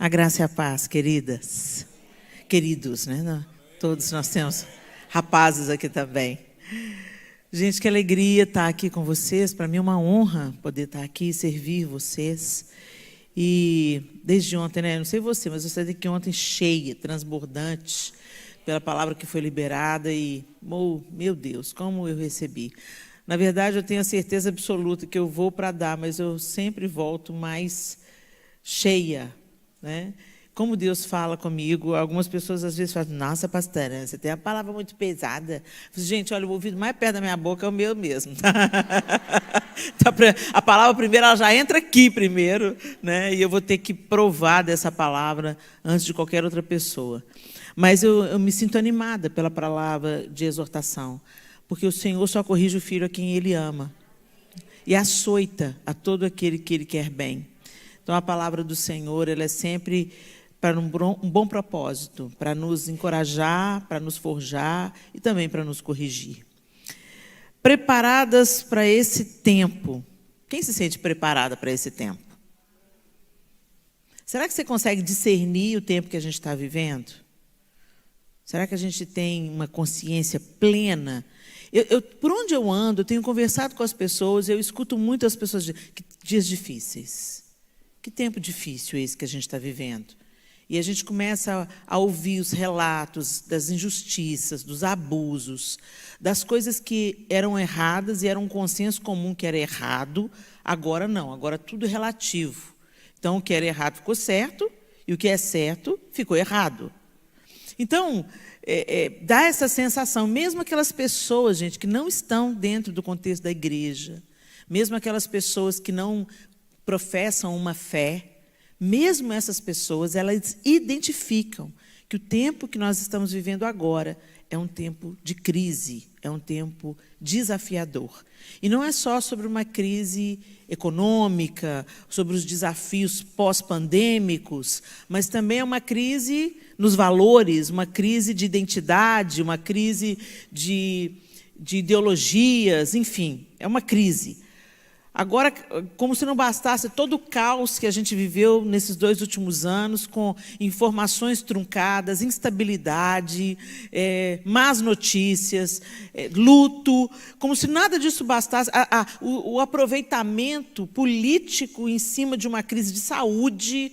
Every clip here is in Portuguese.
A graça e a paz, queridas. Queridos, né? Todos nós temos rapazes aqui também. Gente, que alegria estar aqui com vocês. Para mim é uma honra poder estar aqui e servir vocês. E desde ontem, né? Não sei você, mas eu saí daqui ontem cheia, transbordante, pela palavra que foi liberada. E, meu Deus, como eu recebi. Na verdade, eu tenho a certeza absoluta que eu vou para dar, mas eu sempre volto mais cheia, né? Como Deus fala comigo. Algumas pessoas às vezes falam: nossa, pastora, você tem a palavra muito pesada. Gente, olha, o ouvido mais perto da minha boca é o meu mesmo. A palavra primeiro, ela já entra aqui primeiro, né? E eu vou ter que provar dessa palavra antes de qualquer outra pessoa. Mas eu me sinto animada pela palavra de exortação, porque o Senhor só corrige o filho a quem Ele ama e açoita a todo aquele que Ele quer bem. Então, a palavra do Senhor, ela é sempre para um bom propósito, para nos encorajar, para nos forjar e também para nos corrigir. Preparadas para esse tempo. Quem se sente preparada para esse tempo? Será que você consegue discernir o tempo que a gente está vivendo? Será que a gente tem uma consciência plena? Por onde eu ando, eu tenho conversado com as pessoas, eu escuto muito as pessoas dias difíceis. Que tempo difícil esse que a gente está vivendo. E a gente começa a ouvir os relatos das injustiças, dos abusos, das coisas que eram erradas e era um consenso comum que era errado, agora não, agora tudo é relativo. Então, o que era errado ficou certo e o que é certo ficou errado. Então, dá essa sensação, mesmo aquelas pessoas, gente, que não estão dentro do contexto da igreja, mesmo aquelas pessoas que não professam uma fé, mesmo essas pessoas, elas identificam que o tempo que nós estamos vivendo agora é um tempo de crise, é um tempo desafiador. E não é só sobre uma crise econômica, sobre os desafios pós-pandêmicos, mas também é uma crise nos valores, uma crise de identidade, uma crise de ideologias, enfim, é uma crise. Agora, como se não bastasse todo o caos que a gente viveu nesses 2 últimos anos, com informações truncadas, instabilidade, más notícias, luto, como se nada disso bastasse, o aproveitamento político em cima de uma crise de saúde.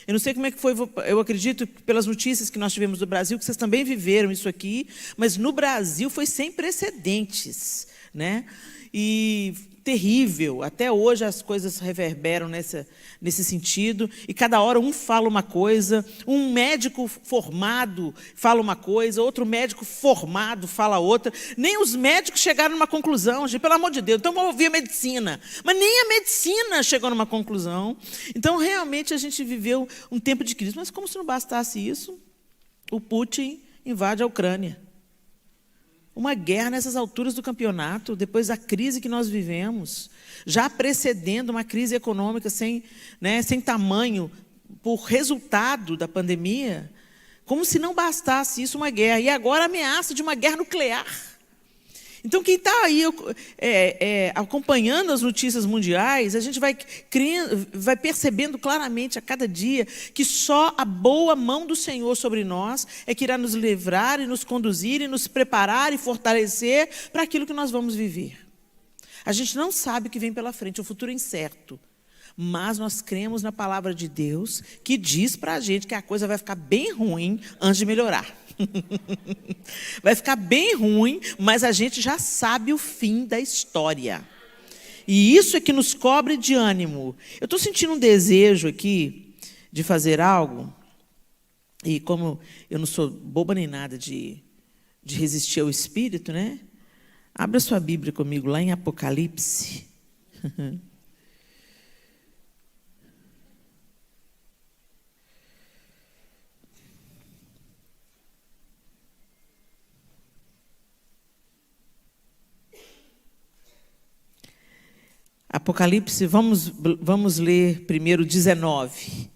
Eu não sei como é que foi, eu acredito, pelas notícias que nós tivemos do Brasil, que vocês também viveram isso aqui, mas no Brasil foi sem precedentes, né? E terrível, até hoje as coisas reverberam nesse sentido, e cada hora um fala uma coisa, um médico formado fala uma coisa, outro médico formado fala outra, nem os médicos chegaram numa conclusão, gente, pelo amor de Deus, então vamos ouvir a medicina, mas nem a medicina chegou numa conclusão. Então, realmente, a gente viveu um tempo de crise, mas como se não bastasse isso, o Putin invade a Ucrânia. Uma guerra nessas alturas do campeonato, depois da crise que nós vivemos, já precedendo uma crise econômica sem tamanho, por resultado da pandemia, como se não bastasse isso, uma guerra. E agora a ameaça de uma guerra nuclear. Então, quem está aí acompanhando as notícias mundiais, a gente vai percebendo claramente a cada dia que só a boa mão do Senhor sobre nós é que irá nos livrar e nos conduzir e nos preparar e fortalecer para aquilo que nós vamos viver. A gente não sabe o que vem pela frente, o futuro é incerto. Mas nós cremos na palavra de Deus, que diz para a gente que a coisa vai ficar bem ruim antes de melhorar. Vai ficar bem ruim, mas a gente já sabe o fim da história. E isso é que nos cobre de ânimo. Eu estou sentindo um desejo aqui de fazer algo, e como eu não sou boba nem nada de resistir ao Espírito, né? Abra sua Bíblia comigo lá em Apocalipse. Apocalipse, vamos ler primeiro 19.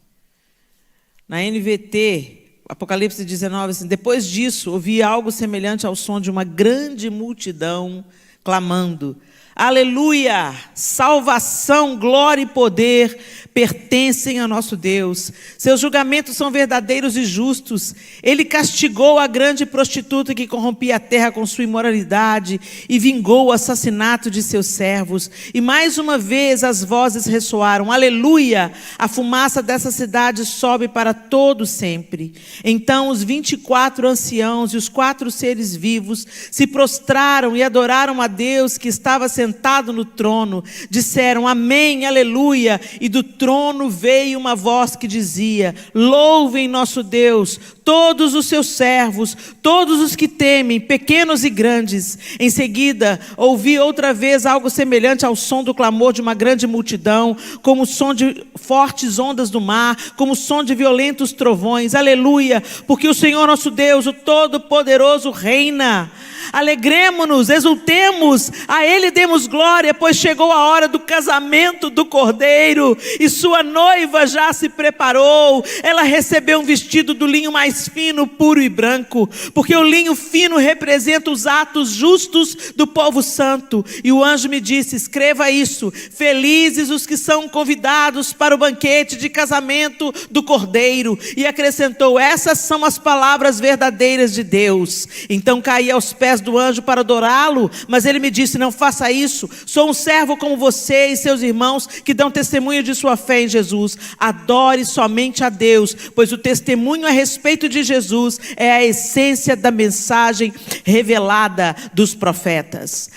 Na NVT, Apocalipse 19, assim: depois disso, ouvi algo semelhante ao som de uma grande multidão clamando: Aleluia! Salvação, glória e poder pertencem a nosso Deus. Seus julgamentos são verdadeiros e justos. Ele castigou a grande prostituta que corrompia a terra com sua imoralidade e vingou o assassinato de seus servos. E mais uma vez as vozes ressoaram: aleluia! A fumaça dessa cidade sobe para todo sempre. Então os 24 anciãos e os 4 seres vivos se prostraram e adoraram a Deus que estava sentado no trono. Disseram amém, aleluia, e do trono veio uma voz que dizia: louvem nosso Deus, todos os seus servos, todos os que temem, pequenos e grandes. Em seguida, ouvi outra vez algo semelhante ao som do clamor de uma grande multidão, como o som de fortes ondas do mar, como o som de violentos trovões. Aleluia, porque o Senhor nosso Deus, o Todo-Poderoso, reina. Alegremo-nos, exultemos, a Ele demos glória, pois chegou a hora do casamento do Cordeiro, e sua noiva já se preparou. Ela recebeu um vestido do linho mais fino, puro e branco, porque o linho fino representa os atos justos do povo santo. E o anjo me disse: escreva isso: felizes os que são convidados para o banquete de casamento do Cordeiro. E acrescentou: essas são as palavras verdadeiras de Deus. Então caí aos pés do anjo para adorá-lo, mas ele me disse: não faça isso, sou um servo como você e seus irmãos que dão testemunho de sua fé em Jesus. Adore somente a Deus, pois o testemunho a respeito de Jesus é a essência da mensagem revelada dos profetas.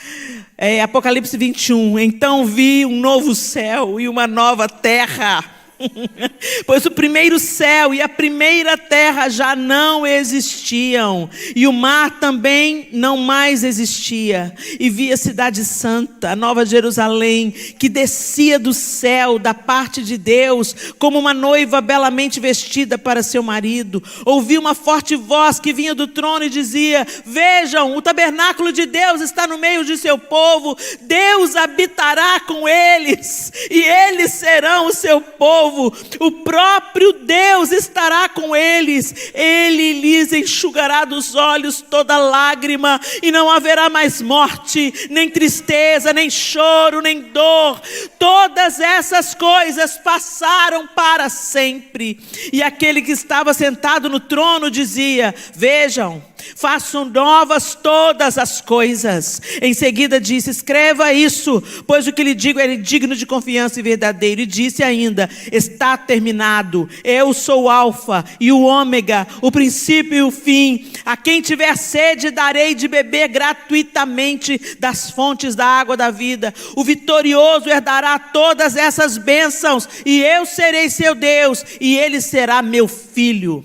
Apocalipse 21, então vi um novo céu e uma nova terra, pois o primeiro céu e a primeira terra já não existiam, e o mar também não mais existia. E vi a cidade santa, a nova Jerusalém, que descia do céu da parte de Deus, como uma noiva belamente vestida para seu marido. Ouvi uma forte voz que vinha do trono e dizia: vejam, o tabernáculo de Deus está no meio de seu povo, Deus habitará com eles, e eles serão o seu povo. O próprio Deus estará com eles. Ele lhes enxugará dos olhos toda lágrima, e não haverá mais morte, nem tristeza, nem choro, nem dor. Todas essas coisas passaram para sempre. E aquele que estava sentado no trono dizia: vejam, façam novas todas as coisas. Em seguida disse: escreva isso, pois o que lhe digo é digno de confiança e verdadeiro. E disse ainda: está terminado. Eu sou o Alfa e o Ômega, o princípio e o fim. A quem tiver sede darei de beber gratuitamente das fontes da água da vida. O vitorioso herdará todas essas bênçãos, e eu serei seu Deus, e ele será meu filho.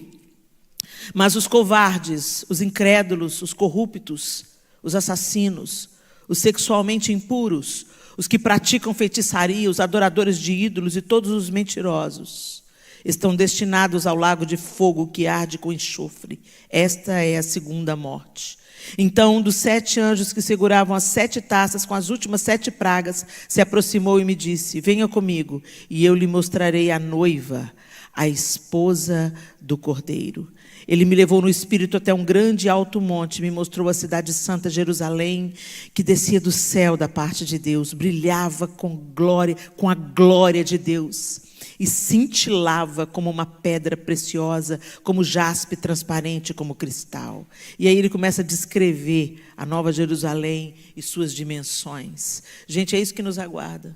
Mas os covardes, os incrédulos, os corruptos, os assassinos, os sexualmente impuros, os que praticam feitiçaria, os adoradores de ídolos e todos os mentirosos estão destinados ao lago de fogo que arde com enxofre. Esta é a segunda morte. Então um dos 7 anjos que seguravam as 7 taças com as últimas 7 pragas se aproximou e me disse: venha comigo, e eu lhe mostrarei a noiva, a esposa do Cordeiro. Ele me levou no espírito até um grande e alto monte, me mostrou a cidade santa Jerusalém, que descia do céu da parte de Deus, brilhava com a glória de Deus, e cintilava como uma pedra preciosa, como jaspe transparente, como cristal. E aí ele começa a descrever a nova Jerusalém e suas dimensões. Gente, é isso que nos aguarda.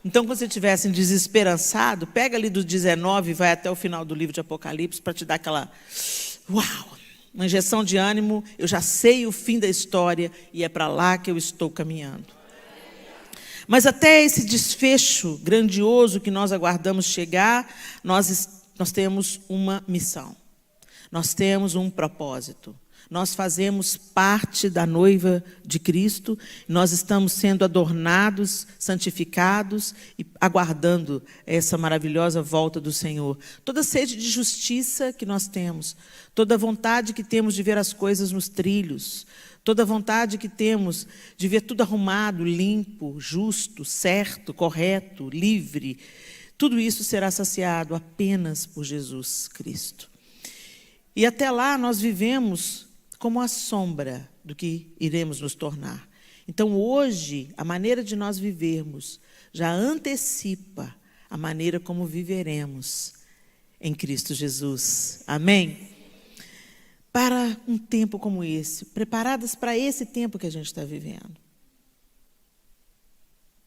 Então, quando você estiver assim, desesperançado, pega ali do 19 e vai até o final do livro de Apocalipse para te dar aquela, uma injeção de ânimo. Eu já sei o fim da história e é para lá que eu estou caminhando. Mas até esse desfecho grandioso que nós aguardamos chegar, nós temos uma missão, nós temos um propósito. Nós fazemos parte da noiva de Cristo, nós estamos sendo adornados, santificados e aguardando essa maravilhosa volta do Senhor. Toda sede de justiça que nós temos, toda vontade que temos de ver as coisas nos trilhos, toda vontade que temos de ver tudo arrumado, limpo, justo, certo, correto, livre, tudo isso será saciado apenas por Jesus Cristo. E até lá nós vivemos como a sombra do que iremos nos tornar. Então, hoje, a maneira de nós vivermos já antecipa a maneira como viveremos em Cristo Jesus. Amém? Para um tempo como esse, preparadas para esse tempo que a gente está vivendo.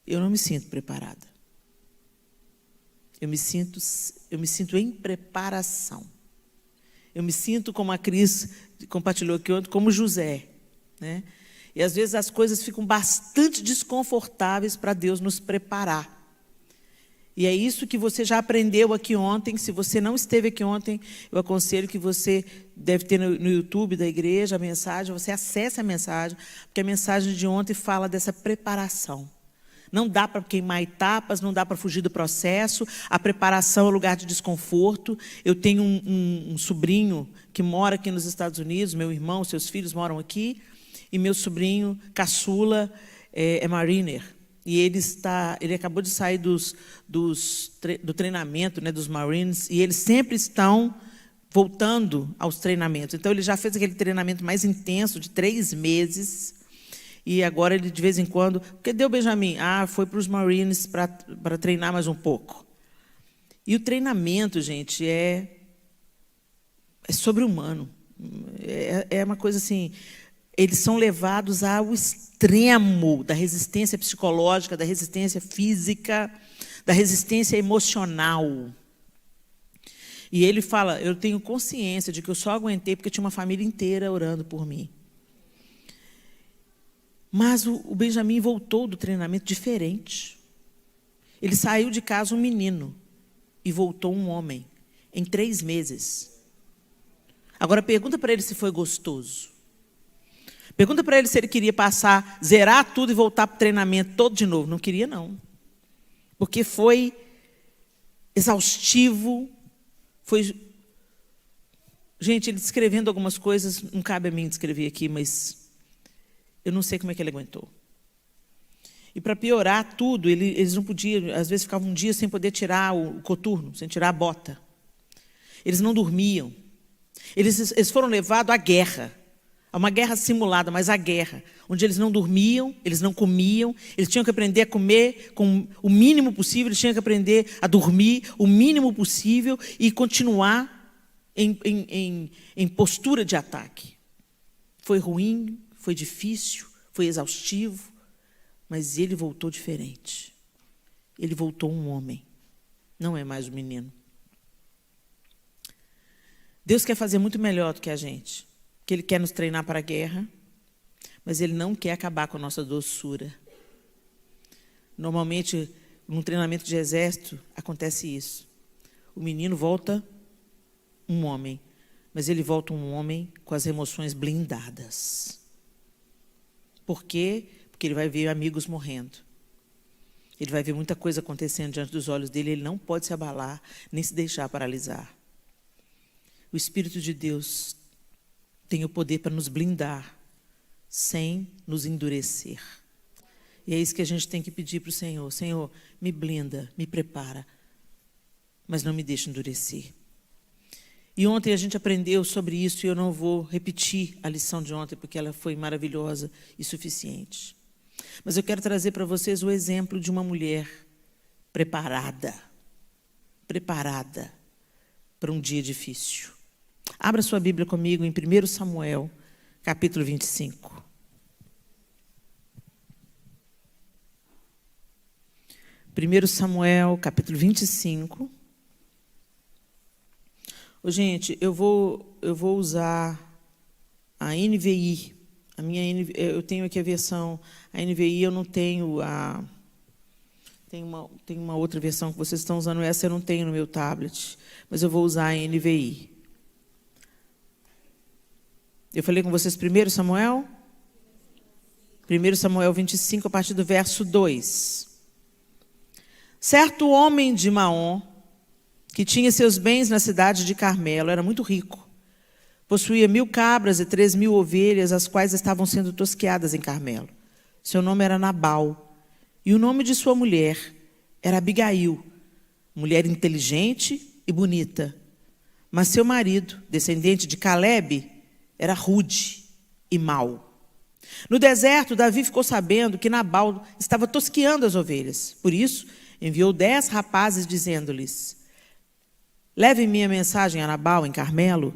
Eu não me sinto preparada. Eu me sinto em preparação. Eu me sinto, como a Cris compartilhou aqui ontem, como José, né? E às vezes as coisas ficam bastante desconfortáveis para Deus nos preparar. E é isso que você já aprendeu aqui ontem. Se você não esteve aqui ontem, eu aconselho que você deve ter no YouTube da igreja a mensagem, você acesse a mensagem, porque a mensagem de ontem fala dessa preparação. Não dá para queimar etapas, não dá para fugir do processo. A preparação é um lugar de desconforto. Eu tenho um sobrinho que mora aqui nos Estados Unidos, meu irmão, seus filhos moram aqui, e meu sobrinho, caçula, é mariner. E ele acabou de sair do treinamento, né, dos Marines, e eles sempre estão voltando aos treinamentos. Então, ele já fez aquele treinamento mais intenso, de 3 meses, e agora ele, de vez em quando... Cadê o Benjamin? Foi para os Marines para treinar mais um pouco. E o treinamento, gente, é sobre-humano. É uma coisa assim... Eles são levados ao extremo da resistência psicológica, da resistência física, da resistência emocional. E ele fala, eu tenho consciência de que eu só aguentei porque tinha uma família inteira orando por mim. Mas o Benjamin voltou do treinamento diferente. Ele saiu de casa um menino e voltou um homem em 3 meses. Agora pergunta para ele se foi gostoso. Pergunta para ele se ele queria zerar tudo e voltar para o treinamento todo de novo. Não queria, não. Porque foi exaustivo. Gente, ele descrevendo algumas coisas, não cabe a mim descrever aqui, mas eu não sei como é que ele aguentou. E para piorar tudo, eles não podiam, às vezes ficavam um dia sem poder tirar o coturno, sem tirar a bota. Eles não dormiam. Eles foram levados à guerra. A uma guerra simulada, mas a guerra, onde eles não dormiam, eles não comiam, eles tinham que aprender a comer com o mínimo possível, eles tinham que aprender a dormir o mínimo possível e continuar em postura de ataque. Foi ruim, foi difícil, foi exaustivo, mas ele voltou diferente. Ele voltou um homem, não é mais um menino. Deus quer fazer muito melhor do que a gente. Que Ele quer nos treinar para a guerra, mas Ele não quer acabar com a nossa doçura. Normalmente, num treinamento de exército, acontece isso. O menino volta um homem, mas ele volta um homem com as emoções blindadas. Por quê? Porque ele vai ver amigos morrendo. Ele vai ver muita coisa acontecendo diante dos olhos dele, ele não pode se abalar, nem se deixar paralisar. O Espírito de Deus tem o poder para nos blindar, sem nos endurecer. E é isso que a gente tem que pedir para o Senhor. Senhor, me blinda, me prepara, mas não me deixe endurecer. E ontem a gente aprendeu sobre isso, e eu não vou repetir a lição de ontem, porque ela foi maravilhosa e suficiente. Mas eu quero trazer para vocês o exemplo de uma mulher preparada para um dia difícil. Abra sua Bíblia comigo em 1 Samuel, capítulo 25. Primeiro Samuel, capítulo 25. Gente, eu vou usar a NVI. Eu tenho aqui a versão, a NVI eu não tenho tem uma outra versão que vocês estão usando, essa eu não tenho no meu tablet, mas eu vou usar a NVI. Eu falei com vocês 1 Samuel? 1 Samuel 25, a partir do verso 2. Certo homem de Maom, que tinha seus bens na cidade de Carmelo, era muito rico. Possuía 1000 cabras e 3000 ovelhas, as quais estavam sendo tosqueadas em Carmelo. Seu nome era Nabal, e o nome de sua mulher era Abigail, mulher inteligente e bonita. Mas seu marido, descendente de Calebe, era rude e mau. No deserto, Davi ficou sabendo que Nabal estava tosqueando as ovelhas. Por isso, enviou 10 rapazes, dizendo-lhes: levem minha mensagem a Nabal, em Carmelo,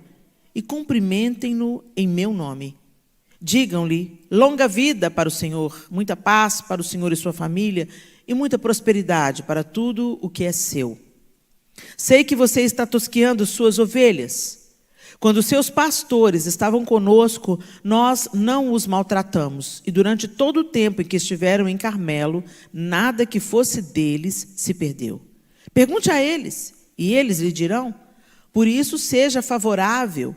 e cumprimentem-no em meu nome. Digam-lhe: longa vida para o Senhor, muita paz para o Senhor e sua família, e muita prosperidade para tudo o que é seu. Sei que você está tosqueando suas ovelhas. Quando seus pastores estavam conosco, nós não os maltratamos. E durante todo o tempo em que estiveram em Carmelo, nada que fosse deles se perdeu. Pergunte a eles, e eles lhe dirão. Por isso seja favorável,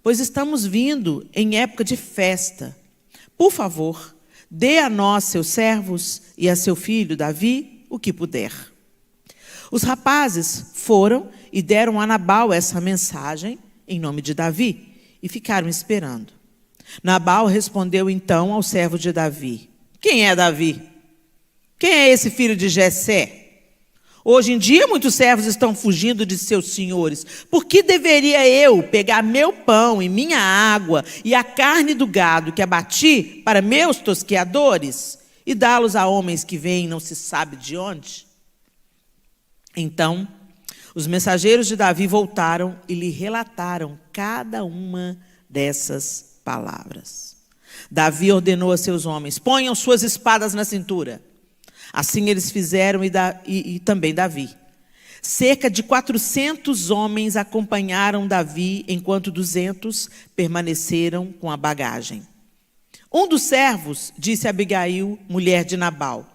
pois estamos vindo em época de festa. Por favor, dê a nós, seus servos, e a seu filho Davi, o que puder. Os rapazes foram e deram a Nabal essa mensagem em nome de Davi, e ficaram esperando. Nabal respondeu então ao servo de Davi: quem é Davi? Quem é esse filho de Jessé? Hoje em dia muitos servos estão fugindo de seus senhores. Por que deveria eu pegar meu pão e minha água e a carne do gado que abati para meus tosqueadores e dá-los a homens que vêm não se sabe de onde? Então os mensageiros de Davi voltaram e lhe relataram cada uma dessas palavras. Davi ordenou a seus homens: ponham suas espadas na cintura. Assim eles fizeram e também Davi. Cerca de 400 homens acompanharam Davi, enquanto 200 permaneceram com a bagagem. Um dos servos disse a Abigail, mulher de Nabal: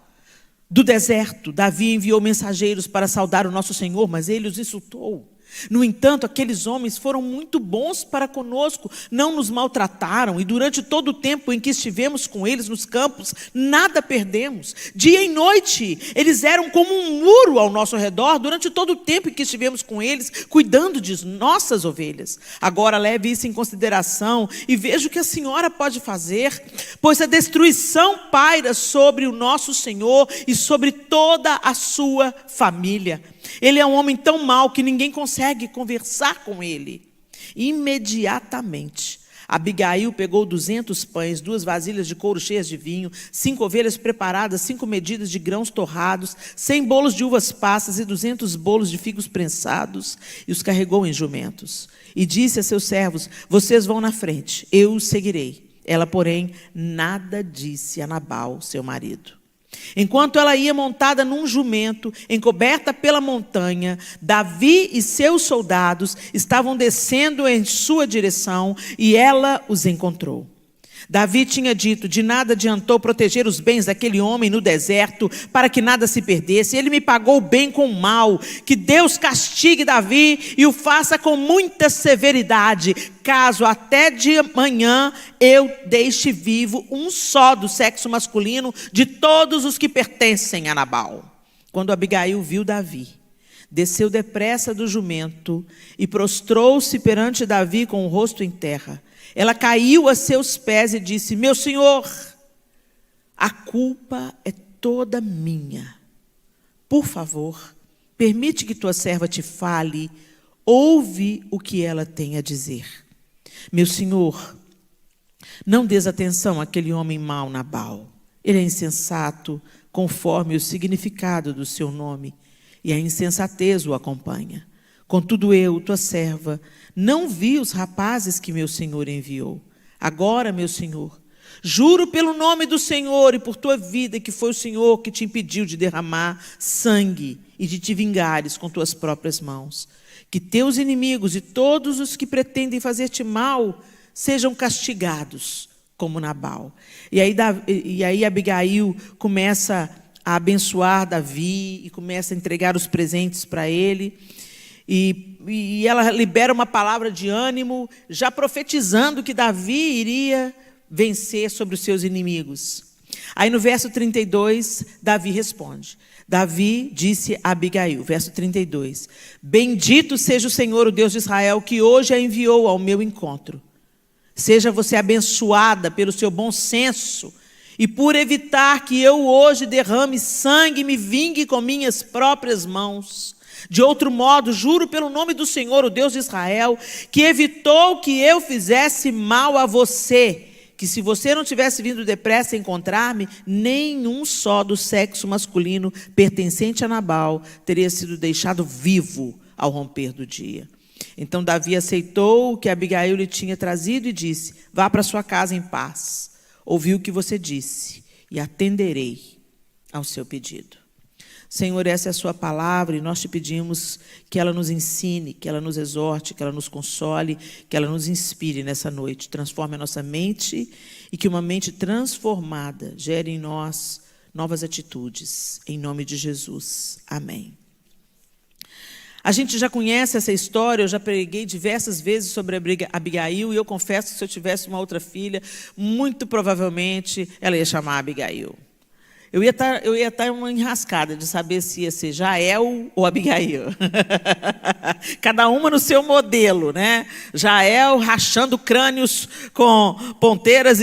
do deserto, Davi enviou mensageiros para saudar o nosso Senhor, mas ele os insultou. No entanto, aqueles homens foram muito bons para conosco, não nos maltrataram, e durante todo o tempo em que estivemos com eles nos campos, nada perdemos. Dia e noite, eles eram como um muro ao nosso redor, durante todo o tempo em que estivemos com eles, cuidando de nossas ovelhas. Agora leve isso em consideração e veja o que a senhora pode fazer, pois a destruição paira sobre o nosso Senhor e sobre toda a sua família. Ele é um homem tão mau que ninguém consegue conversar com ele. Imediatamente, Abigail pegou 200 pães, 2 vasilhas de couro cheias de vinho, 5 ovelhas preparadas, 5 medidas de grãos torrados, 100 bolos de uvas passas e 200 bolos de figos prensados, e os carregou em jumentos. E disse a seus servos: vocês vão na frente, eu os seguirei. Ela, porém, nada disse a Nabal, seu marido. Enquanto ela ia montada num jumento, encoberta pela montanha, Davi e seus soldados estavam descendo em sua direção e ela os encontrou. Davi tinha dito: de nada adiantou proteger os bens daquele homem no deserto para que nada se perdesse. Ele me pagou o bem com o mal. Que Deus castigue Davi e o faça com muita severidade, caso até de manhã eu deixe vivo um só do sexo masculino de todos os que pertencem a Nabal. Quando Abigail viu Davi, desceu depressa do jumento e prostrou-se perante Davi com o rosto em terra. Ela caiu a seus pés e disse: meu senhor, a culpa é toda minha. Por favor, permite que tua serva te fale, ouve o que ela tem a dizer. Meu senhor, não dês atenção àquele homem mau Nabal. Ele é insensato, conforme o significado do seu nome, e a insensatez o acompanha. Contudo eu, tua serva, não vi os rapazes que meu senhor enviou. Agora, meu senhor, juro pelo nome do Senhor e por tua vida que foi o Senhor que te impediu de derramar sangue e de te vingares com tuas próprias mãos. Que teus inimigos e todos os que pretendem fazer-te mal sejam castigados como Nabal. E aí Abigail começa a abençoar Davi e começa a entregar os presentes para ele. E ela libera uma palavra de ânimo, já profetizando que Davi iria vencer sobre os seus inimigos. Aí no verso 32, Davi responde. Davi disse a Abigail, verso 32, bendito seja o Senhor, o Deus de Israel, que hoje a enviou ao meu encontro. Seja você abençoada pelo seu bom senso e por evitar que eu hoje derrame sangue e me vingue com minhas próprias mãos. De outro modo, juro pelo nome do Senhor, o Deus de Israel, que evitou que eu fizesse mal a você, que se você não tivesse vindo depressa encontrar-me, nenhum só do sexo masculino pertencente a Nabal teria sido deixado vivo ao romper do dia. Então Davi aceitou o que Abigail lhe tinha trazido e disse: vá para sua casa em paz. Ouvi o que você disse e atenderei ao seu pedido. Senhor, essa é a sua palavra e nós te pedimos que ela nos ensine, que ela nos exorte, que ela nos console, que ela nos inspire nessa noite. Transforme a nossa mente e que uma mente transformada gere em nós novas atitudes. Em nome de Jesus. Amém. A gente já conhece essa história, eu já preguei diversas vezes sobre Abigail, e eu confesso que se eu tivesse uma outra filha, muito provavelmente ela ia chamar Abigail. Eu ia estar uma enrascada de saber se ia ser Jael ou Abigail. Cada uma no seu modelo, né? Jael rachando crânios com ponteiras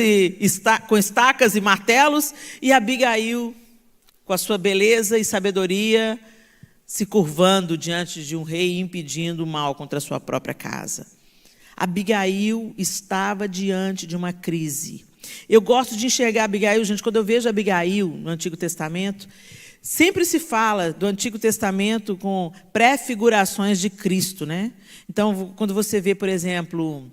com estacas e martelos, e Abigail, com a sua beleza e sabedoria, se curvando diante de um rei e impedindo o mal contra a sua própria casa. Abigail estava diante de uma crise. Eu gosto de enxergar Abigail, gente, quando eu vejo Abigail no Antigo Testamento, sempre se fala do Antigo Testamento com pré-figurações de Cristo, né? Então, quando você vê, por exemplo,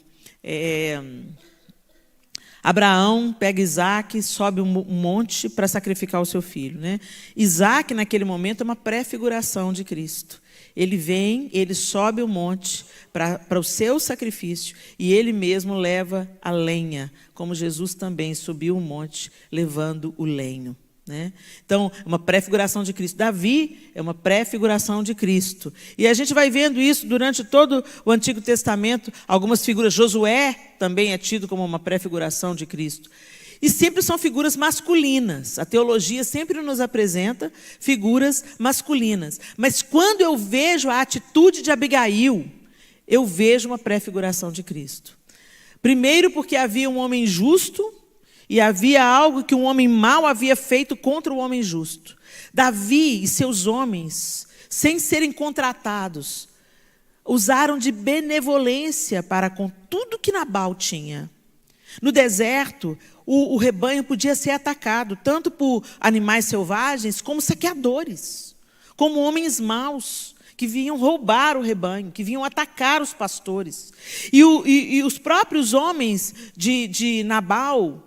Abraão pega Isaac, sobe um monte para sacrificar o seu filho, né? Isaac, naquele momento, é uma pré-figuração de Cristo. Ele vem, ele sobe o monte para o seu sacrifício e ele mesmo leva a lenha, como Jesus também subiu o monte levando o lenho, né? Então, uma pré-figuração de Cristo. Davi é uma pré-figuração de Cristo. E a gente vai vendo isso durante todo o Antigo Testamento. Algumas figuras, Josué também é tido como uma pré-figuração de Cristo. E sempre são figuras masculinas. A teologia sempre nos apresenta figuras masculinas. Mas quando eu vejo a atitude de Abigail, eu vejo uma pré-figuração de Cristo. Primeiro porque havia um homem justo e havia algo que um homem mau havia feito contra o homem justo. Davi e seus homens, sem serem contratados, usaram de benevolência para com tudo que Nabal tinha. No deserto, o rebanho podia ser atacado, tanto por animais selvagens, como saqueadores, como homens maus, que vinham roubar o rebanho, que vinham atacar os pastores. E os próprios homens de Nabal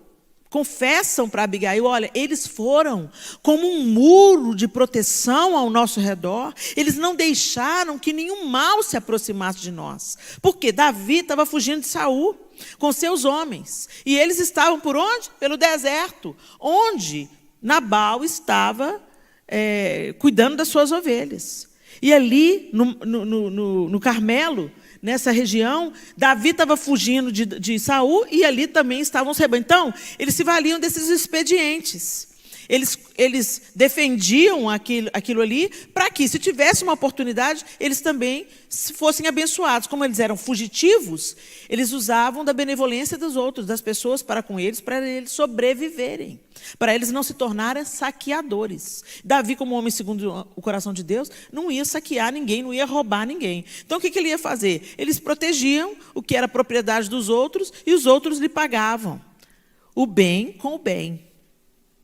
confessam para Abigail: olha, eles foram como um muro de proteção ao nosso redor, eles não deixaram que nenhum mal se aproximasse de nós. Porque Davi estava fugindo de Saul com seus homens, e eles estavam por onde? Pelo deserto, onde Nabal estava cuidando das suas ovelhas. E ali, no Carmelo, nessa região, Davi estava fugindo de Saul e ali também estavam os rebanhos. Então, eles se valiam desses expedientes. Eles defendiam aquilo ali para que, se tivesse uma oportunidade, eles também fossem abençoados. Como eles eram fugitivos, eles usavam da benevolência dos outros, das pessoas para eles sobreviverem, para eles não se tornarem saqueadores. Davi, como homem segundo o coração de Deus, não ia saquear ninguém, não ia roubar ninguém. Então, o que ele ia fazer? Eles protegiam o que era propriedade dos outros e os outros lhe pagavam o bem com o bem.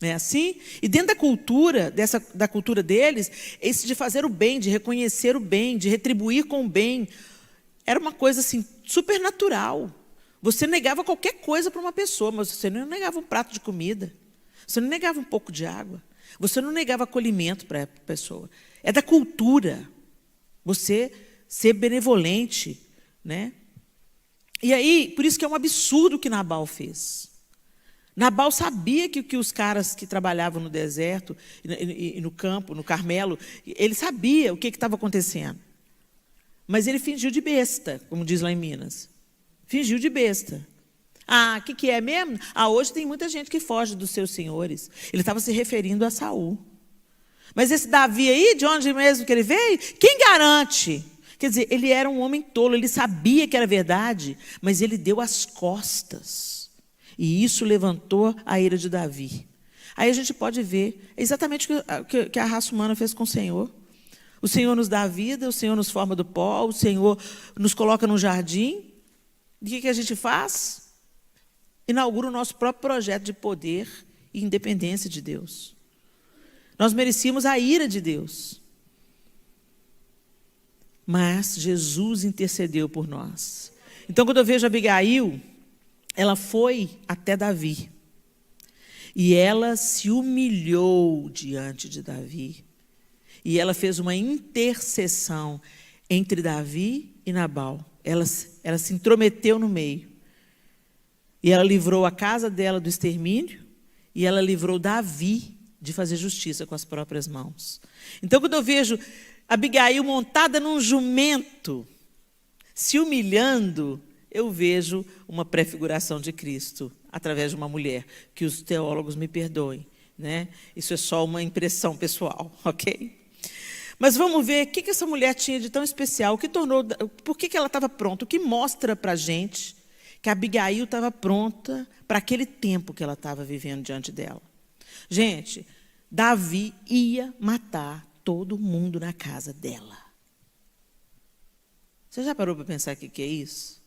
Não é assim? E dentro da cultura, da cultura deles, esse de fazer o bem, de reconhecer o bem, de retribuir com o bem, era uma coisa assim, super natural. Você negava qualquer coisa para uma pessoa, mas você não negava um prato de comida, você não negava um pouco de água, você não negava acolhimento para a pessoa. É da cultura você ser benevolente, né? E aí, por isso que é um absurdo o que Nabal fez. Nabal sabia que os caras que trabalhavam no deserto e no campo, no Carmelo, ele sabia o que estava acontecendo. Mas ele fingiu de besta, como diz lá em Minas. Fingiu de besta. Ah, o que é mesmo? Ah, hoje tem muita gente que foge dos seus senhores. Ele estava se referindo a Saul. Mas esse Davi aí, de onde mesmo que ele veio? Quem garante? Quer dizer, ele era um homem tolo, ele sabia que era verdade, mas ele deu as costas. E isso levantou a ira de Davi. Aí a gente pode ver exatamente o que a raça humana fez com o Senhor. O Senhor nos dá a vida, o Senhor nos forma do pó, o Senhor nos coloca num jardim. E o que a gente faz? inaugura o nosso próprio projeto de poder e independência de Deus. Nós merecíamos a ira de Deus. Mas Jesus intercedeu por nós. Então, quando eu vejo Abigail, ela foi até Davi. E ela se humilhou diante de Davi. E ela fez uma intercessão entre Davi e Nabal. Ela se intrometeu no meio. E ela livrou a casa dela do extermínio. E ela livrou Davi de fazer justiça com as próprias mãos. Então, quando eu vejo Abigail montada num jumento, se humilhando, eu vejo uma prefiguração de Cristo através de uma mulher, que os teólogos me perdoem, né? Isso é só uma impressão pessoal, ok? Mas vamos ver o que essa mulher tinha de tão especial, por que ela estava pronta, o que mostra para a gente que a Abigail estava pronta para aquele tempo que ela estava vivendo diante dela. Gente, Davi ia matar todo mundo na casa dela. Você já parou para pensar o que é isso?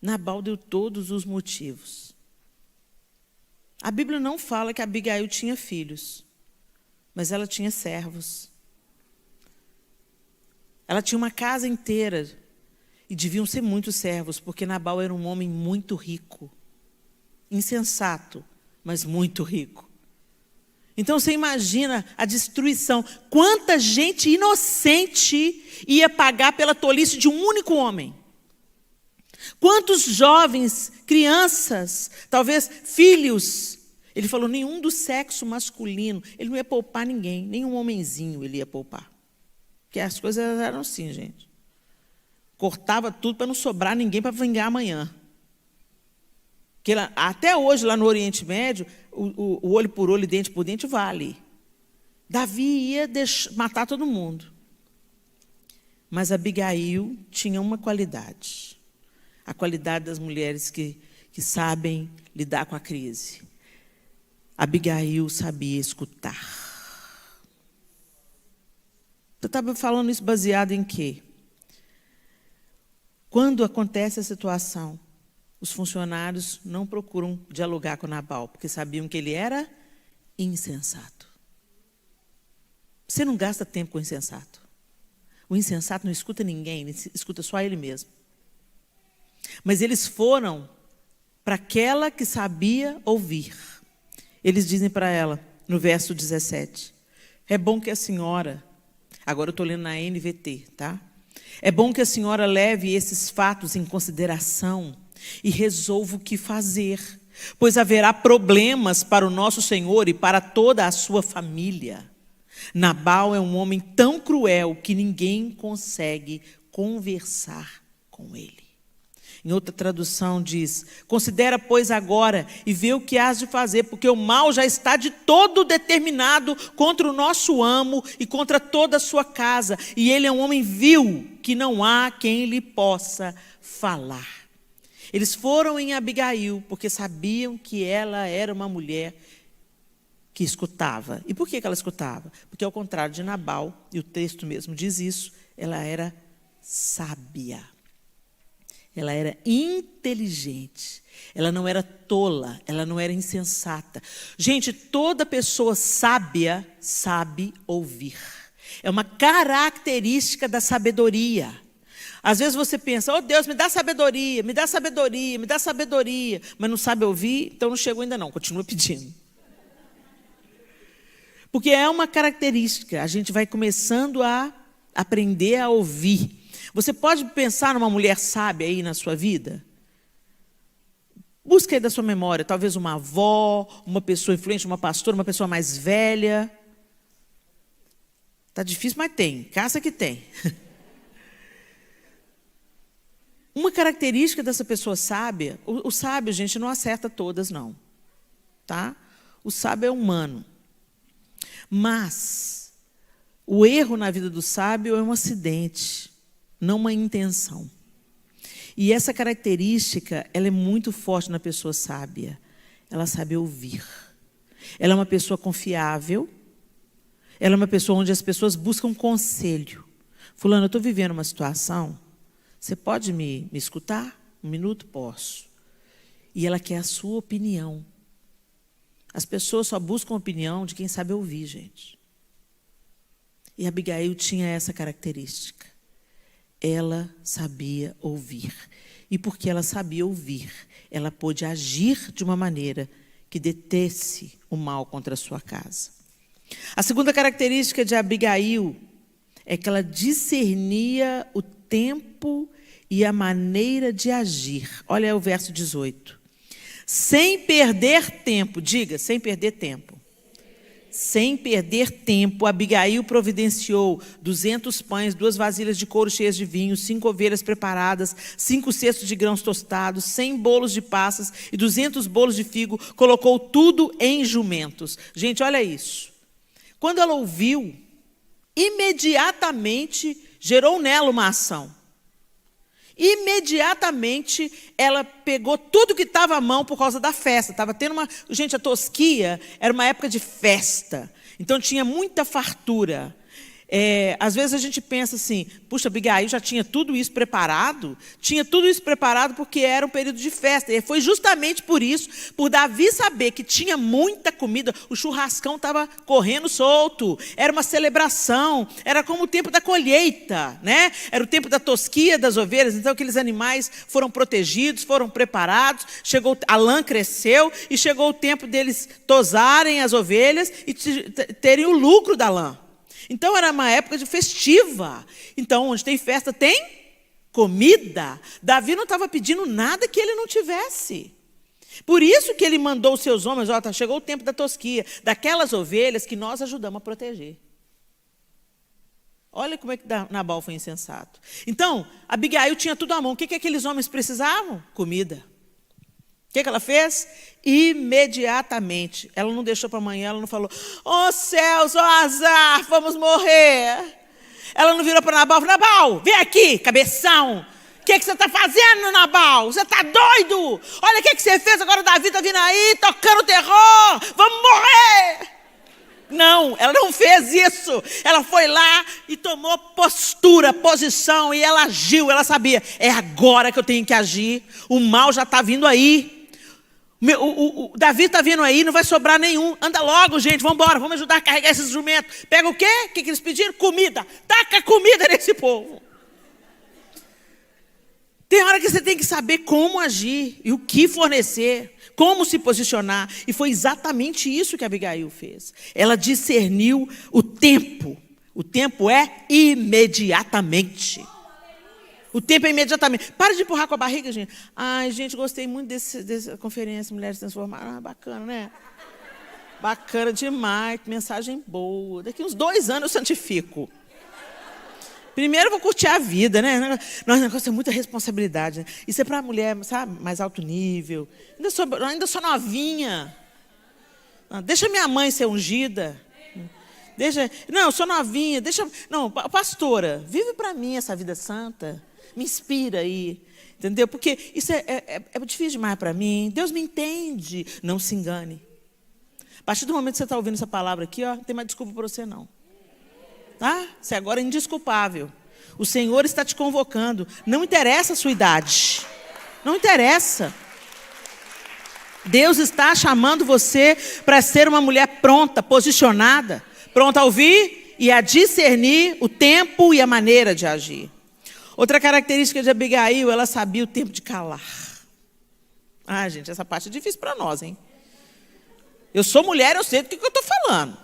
Nabal deu todos os motivos. A Bíblia não fala que Abigail tinha filhos, mas ela tinha servos. Ela tinha uma casa inteira, e deviam ser muitos servos, porque Nabal era um homem muito rico, insensato, mas muito rico. Então, você imagina a destruição. Quanta gente inocente ia pagar pela tolice de um único homem? Quantos jovens, crianças, talvez filhos, ele falou, nenhum do sexo masculino, ele não ia poupar ninguém, nenhum homenzinho ele ia poupar. Porque as coisas eram assim, gente. Cortava tudo para não sobrar ninguém para vingar amanhã. Porque até hoje, lá no Oriente Médio, o olho por olho e dente por dente vale. Davi ia matar todo mundo. Mas Abigail tinha uma qualidade. A qualidade das mulheres que sabem lidar com a crise. Abigail sabia escutar. Eu estava falando isso baseado em quê? Quando acontece a situação, os funcionários não procuram dialogar com Nabal, porque sabiam que ele era insensato. Você não gasta tempo com o insensato. O insensato não escuta ninguém, ele escuta só ele mesmo. Mas eles foram para aquela que sabia ouvir. Eles dizem para ela, no verso 17, é bom que a senhora, agora eu estou lendo na NVT, tá? É bom que a senhora leve esses fatos em consideração e resolva o que fazer, pois haverá problemas para o nosso Senhor e para toda a sua família. Nabal é um homem tão cruel que ninguém consegue conversar com ele. Em outra tradução diz, considera, pois, agora e vê o que has de fazer, porque o mal já está de todo determinado contra o nosso amo e contra toda a sua casa, e ele é um homem vil, que não há quem lhe possa falar. Eles foram em Abigail, porque sabiam que ela era uma mulher que escutava. E por que ela escutava? Porque, ao contrário de Nabal, e o texto mesmo diz isso, ela era sábia. Ela era inteligente, ela não era tola, ela não era insensata. Gente, toda pessoa sábia sabe ouvir. É uma característica da sabedoria. Às vezes você pensa, oh Deus, me dá sabedoria, me dá sabedoria, me dá sabedoria, mas não sabe ouvir, então não chegou ainda não, continua pedindo. Porque é uma característica, a gente vai começando a aprender a ouvir. Você pode pensar numa mulher sábia aí na sua vida? Busque aí da sua memória, talvez uma avó, uma pessoa influente, uma pastora, uma pessoa mais velha. Está difícil, mas tem. Caça que tem. Uma característica dessa pessoa sábia, o sábio, gente, não acerta todas, não. Tá? O sábio é humano. Mas o erro na vida do sábio é um acidente, não uma intenção. E essa característica, ela é muito forte na pessoa sábia. Ela sabe ouvir. Ela é uma pessoa confiável. Ela é uma pessoa onde as pessoas buscam conselho. Fulano, eu estou vivendo uma situação, você pode me escutar? Um minuto? Posso. e ela quer a sua opinião. As pessoas só buscam a opinião de quem sabe ouvir, gente. E Abigail tinha essa característica. Ela sabia ouvir. E porque ela sabia ouvir, ela pôde agir de uma maneira que detesse o mal contra a sua casa. A segunda característica de Abigail é que ela discernia o tempo e a maneira de agir. Olha o verso 18. Sem perder tempo, diga, sem perder tempo. Sem perder tempo, Abigail providenciou 200 pães, 2 vasilhas de couro cheias de vinho, 5 ovelhas preparadas, 5 cestos de grãos tostados, 100 bolos de passas e 200 bolos de figo. Colocou tudo em jumentos. Gente, olha isso. Quando ela ouviu, imediatamente gerou nela uma ação. Imediatamente ela pegou tudo que estava à mão por causa da festa. Estava tendo uma... Gente, a Tosquia era uma época de festa. Então tinha muita fartura. Às vezes a gente pensa assim, puxa, Abigail já tinha tudo isso preparado? Tinha tudo isso preparado porque era um período de festa. E foi justamente por isso, por Davi saber que tinha muita comida, o churrascão estava correndo solto. Era uma celebração, era como o tempo da colheita, né? Era o tempo da tosquia das ovelhas. Então aqueles animais foram protegidos, foram preparados. A lã cresceu e chegou o tempo deles tosarem as ovelhas e terem o lucro da lã. Então, era uma época de festiva. Então, onde tem festa, tem comida. Davi não estava pedindo nada que ele não tivesse. Por isso que ele mandou os seus homens, chegou o tempo da tosquia, daquelas ovelhas que nós ajudamos a proteger. Olha como é que Nabal foi insensato. Então, Abigail tinha tudo à mão. O que aqueles homens precisavam? Comida. O que ela fez? Imediatamente. Ela não deixou para amanhã, ela não falou, céus, azar, vamos morrer. Ela não virou para Nabal e falou, Nabal, vem aqui, cabeção. O que você está fazendo, Nabal? Você está doido? Olha o que você fez, agora o Davi está vindo aí, tocando terror. Vamos morrer. Não, ela não fez isso. Ela foi lá e tomou postura, posição, e ela agiu. Ela sabia, é agora que eu tenho que agir. O mal já está vindo aí. O Davi está vindo aí, não vai sobrar nenhum. Anda logo, gente, vamos embora, vamos ajudar a carregar esses jumentos. Pega o quê? O que eles pediram? Comida. Taca comida nesse povo. Tem hora que você tem que saber como agir e o que fornecer, como se posicionar. E foi exatamente isso que Abigail fez. Ela discerniu o tempo. O tempo é imediatamente. O tempo é imediatamente. Para de empurrar com a barriga, gente. Ai, gente, gostei muito dessa conferência Mulheres Transformadas. Bacana, né? Bacana demais, que mensagem boa. Daqui uns 2 anos eu santifico. Primeiro eu vou curtir a vida, né? Nossa, o negócio é muita responsabilidade. Né? Isso é para a mulher, sabe, mais alto nível. Ainda sou novinha. Deixa minha mãe ser ungida. Não, eu sou novinha. Não, pastora, vive para mim essa vida santa. Me inspira aí, entendeu? Porque isso é difícil demais para mim. Deus me entende. Não se engane. A partir do momento que você está ouvindo essa palavra aqui, não tem mais desculpa para você, não. Tá? Você agora é indesculpável. O Senhor está te convocando. Não interessa a sua idade. Não interessa. Deus está chamando você para ser uma mulher pronta, posicionada, pronta a ouvir e a discernir o tempo e a maneira de agir. Outra característica de Abigail, ela sabia o tempo de calar. Gente, essa parte é difícil para nós, hein? Eu sou mulher, eu sei do que eu estou falando.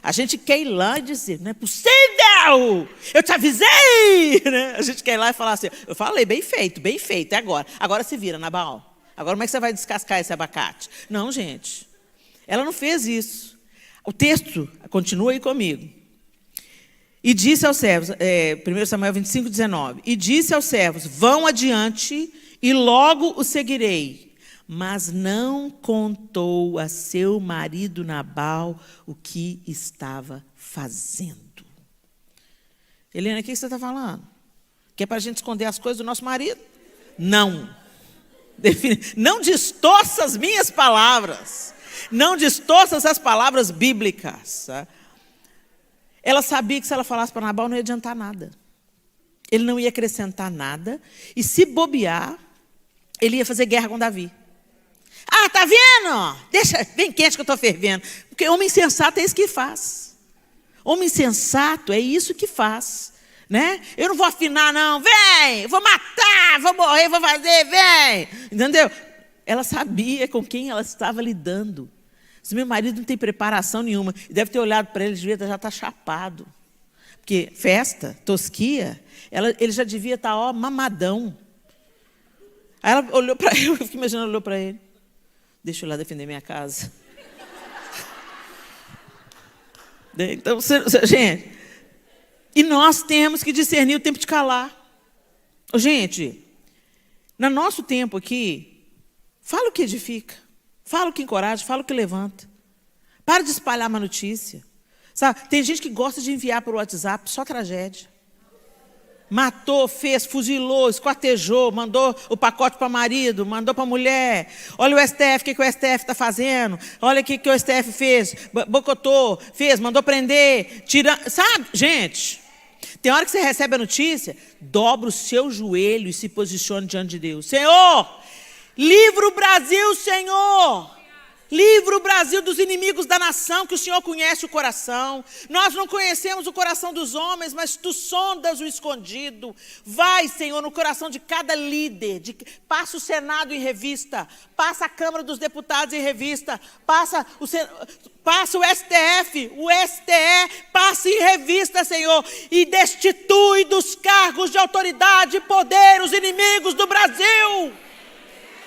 A gente quer ir lá e dizer, não é possível, eu te avisei. Né? A gente quer ir lá e falar assim, eu falei, bem feito, é agora. Agora se vira, Nabal. Agora como é que você vai descascar esse abacate? Não, gente, ela não fez isso. O texto continua aí comigo. E disse aos servos, 1 Samuel 25, 19. E disse aos servos, vão adiante e logo o seguirei. Mas não contou a seu marido Nabal o que estava fazendo. Helena, o que você está falando? Que é para a gente esconder as coisas do nosso marido? Não. Não distorça as minhas palavras. Não distorça as palavras bíblicas. Tá? Ela sabia que se ela falasse para Nabal não ia adiantar nada. Ele não ia acrescentar nada. E se bobear, ele ia fazer guerra com Davi. Ah, tá vendo? Deixa, bem quente que eu estou fervendo. Porque homem sensato é isso que faz. Homem sensato é isso que faz. Né? Eu não vou afinar, não. Vem, vou matar, vou morrer, vou fazer, vem. Entendeu? Ela sabia com quem ela estava lidando. Se meu marido não tem preparação nenhuma, e deve ter olhado para ele, já está chapado. Porque festa, tosquia, ele já devia estar, mamadão. Aí ela olhou para ele, eu fiquei imaginando, olhou para ele. Deixa eu lá defender minha casa. Então, gente, e nós temos que discernir o tempo de calar. Gente, no nosso tempo aqui, fala o que edifica, fala o que encoraja, fala o que levanta. Para de espalhar uma notícia. Sabe? Tem gente que gosta de enviar por WhatsApp só tragédia. Matou, fez, fuzilou, esquartejou, mandou o pacote para o marido, mandou para a mulher. Olha o STF, o que o STF está fazendo? Olha o que o STF fez, boicotou, fez, mandou prender, sabe, gente? Tem hora que você recebe a notícia, dobra o seu joelho e se posicione diante de Deus. Senhor, livra o Brasil, Senhor. Livra o Brasil dos inimigos da nação, que o Senhor conhece o coração. Nós não conhecemos o coração dos homens, mas tu sondas o escondido. Vai, Senhor, no coração de cada líder. Passa o Senado em revista. Passa a Câmara dos Deputados em revista. Passa o STF, o STE, passa em revista, Senhor. E destitui dos cargos de autoridade e poder os inimigos do Brasil.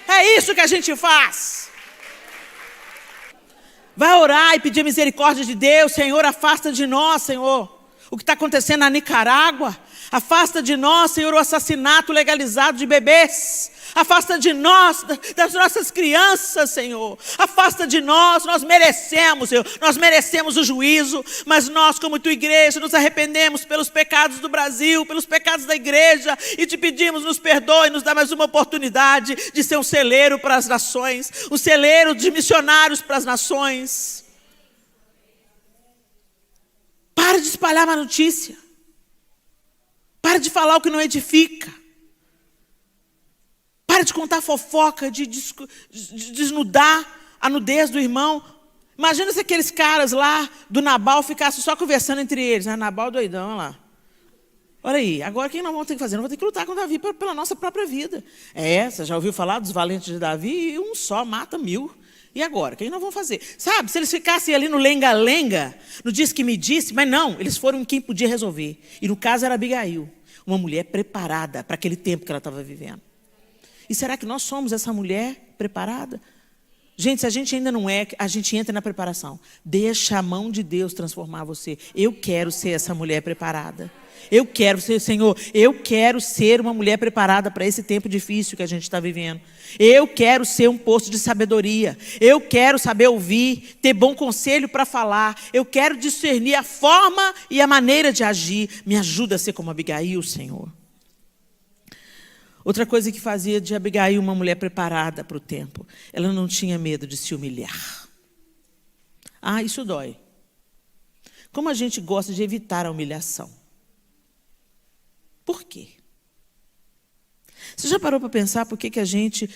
É isso que a gente faz. Vai orar e pedir misericórdia de Deus. Senhor, afasta de nós, Senhor, o que está acontecendo na Nicarágua. Afasta de nós, Senhor, o assassinato legalizado de bebês. Afasta de nós, das nossas crianças, Senhor. Afasta de nós merecemos, Senhor. Nós merecemos o juízo, mas nós, como tua igreja, nos arrependemos pelos pecados do Brasil, pelos pecados da igreja, e te pedimos, nos perdoe, nos dá mais uma oportunidade de ser um celeiro para as nações, um celeiro de missionários para as nações. Para de espalhar má notícia. Para de falar o que não edifica. Para de contar fofoca, de desnudar a nudez do irmão. Imagina se aqueles caras lá do Nabal ficassem só conversando entre eles. Nabal doidão, olha lá. Olha aí, agora o que nós vamos ter que fazer? Nós vamos ter que lutar com Davi pela nossa própria vida. Você já ouviu falar dos valentes de Davi? E um só mata 1000. E agora? O que nós vamos fazer? Sabe, se eles ficassem ali no lenga-lenga, no disse que me disse, mas não, eles foram em quem podia resolver. E no caso era Abigail, uma mulher preparada para aquele tempo que ela estava vivendo. E será que nós somos essa mulher preparada? Gente, se a gente ainda não é, a gente entra na preparação. Deixa a mão de Deus transformar você. Eu quero ser essa mulher preparada. Eu quero ser, Senhor, eu quero ser uma mulher preparada para esse tempo difícil que a gente está vivendo. Eu quero ser um poço de sabedoria. Eu quero saber ouvir, ter bom conselho para falar. Eu quero discernir a forma e a maneira de agir. Me ajuda a ser como Abigail, Senhor. Outra coisa que fazia de Abigail uma mulher preparada para o tempo. Ela não tinha medo de se humilhar. Isso dói. Como a gente gosta de evitar a humilhação. Por quê? Você já parou para pensar por que a gente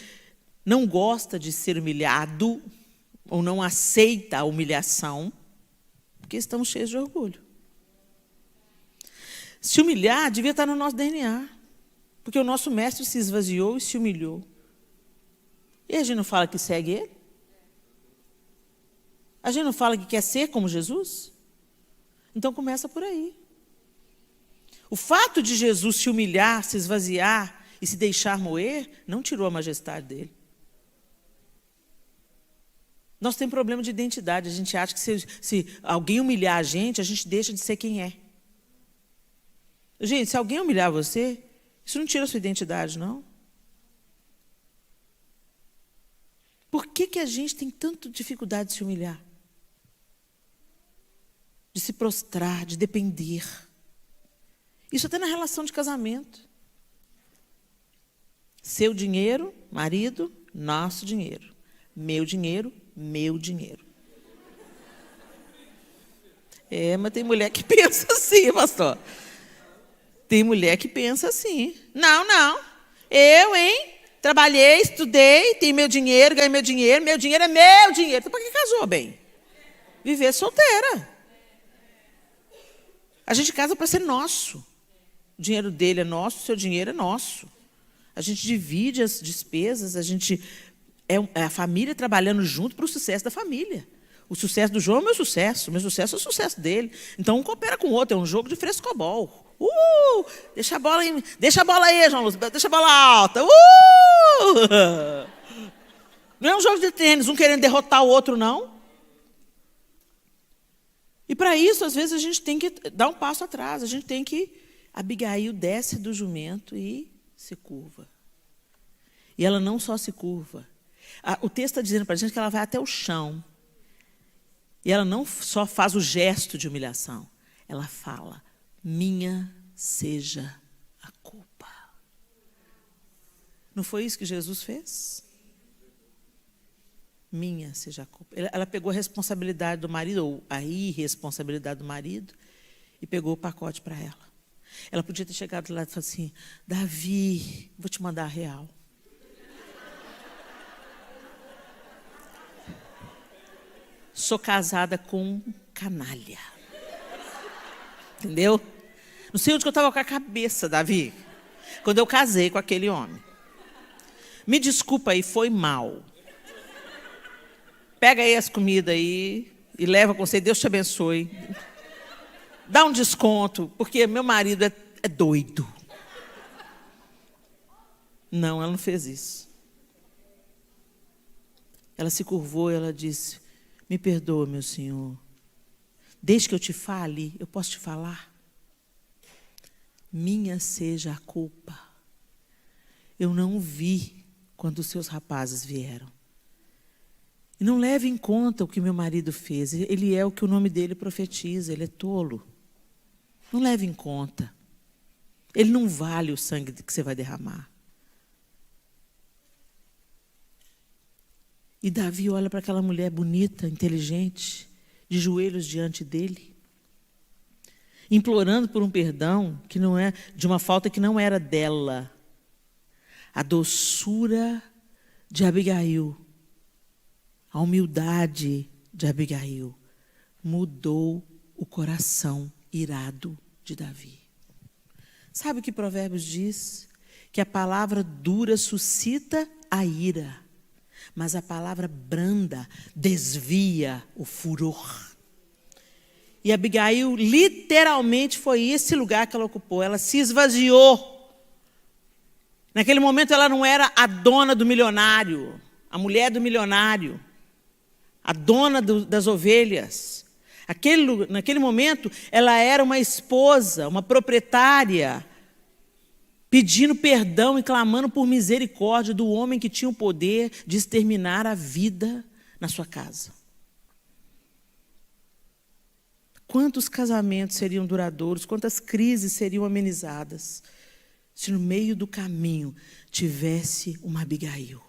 não gosta de ser humilhado ou não aceita a humilhação? Porque estamos cheios de orgulho. Se humilhar devia estar no nosso DNA. Porque o nosso mestre se esvaziou e se humilhou. E a gente não fala que segue ele? A gente não fala que quer ser como Jesus? Então começa por aí. O fato de Jesus se humilhar, se esvaziar e se deixar moer, não tirou a majestade dele. Nós temos problema de identidade. A gente acha que se alguém humilhar a gente deixa de ser quem é. Gente, se alguém humilhar você, isso não tira a sua identidade, não. Por que a gente tem tanta dificuldade de se humilhar? De se prostrar, de depender. Isso até na relação de casamento. Seu dinheiro, marido, nosso dinheiro. Meu dinheiro, meu dinheiro. Mas tem mulher que pensa assim, pastor. Tem mulher que pensa assim. Não. Eu, hein? trabalhei, estudei, tenho meu dinheiro, ganhei meu dinheiro é meu dinheiro. Então, para que casou, bem? Viver solteira. A gente casa para ser nosso. O dinheiro dele é nosso, o seu dinheiro é nosso. A gente divide as despesas, a gente é a família trabalhando junto para o sucesso da família. O sucesso do João é o meu sucesso é o sucesso dele. Então, um coopera com o outro, é um jogo de frescobol. Deixa a bola aí, João Lúcio, deixa a bola alta. Não é um jogo de tênis, um querendo derrotar o outro, não. E para isso, às vezes, a gente tem que dar um passo atrás, a gente tem que... Abigail desce do jumento e se curva. E ela não só se curva. O texto está dizendo para a gente que ela vai até o chão. E ela não só faz o gesto de humilhação, ela fala, minha seja a culpa. Não foi isso que Jesus fez? Minha seja a culpa. Ela pegou a responsabilidade do marido, ou a irresponsabilidade do marido, e pegou o pacote para ela. Ela podia ter chegado lá e falado assim, Davi, vou te mandar a real. Sou casada com um canalha. Entendeu? Não sei onde que eu estava com a cabeça, Davi, quando eu casei com aquele homem. Me desculpa aí, foi mal. Pega aí as comidas aí e leva com você, Deus te abençoe. Dá um desconto, porque meu marido é doido. Não, ela não fez isso. Ela se curvou e ela disse, me perdoa, meu senhor. Desde que eu te fale, eu posso te falar? Minha seja a culpa. Eu não vi quando os seus rapazes vieram. E não leve em conta o que meu marido fez. Ele é o que o nome dele profetiza, ele é tolo. Não leve em conta. Ele não vale o sangue que você vai derramar. E Davi olha para aquela mulher bonita, inteligente, de joelhos diante dele, implorando por um perdão que não é de uma falta que não era dela. A doçura de Abigail, a humildade de Abigail mudou o coração irado de Davi. Sabe o que Provérbios diz? Que a palavra dura suscita a ira, mas a palavra branda desvia o furor. E Abigail, literalmente, foi esse lugar que ela ocupou. Ela se esvaziou. Naquele momento, ela não era a dona do milionário, a mulher do milionário, a dona das ovelhas. Naquele momento, ela era uma esposa, uma proprietária, pedindo perdão e clamando por misericórdia do homem que tinha o poder de exterminar a vida na sua casa. Quantos casamentos seriam duradouros, quantas crises seriam amenizadas, se no meio do caminho tivesse uma Abigail?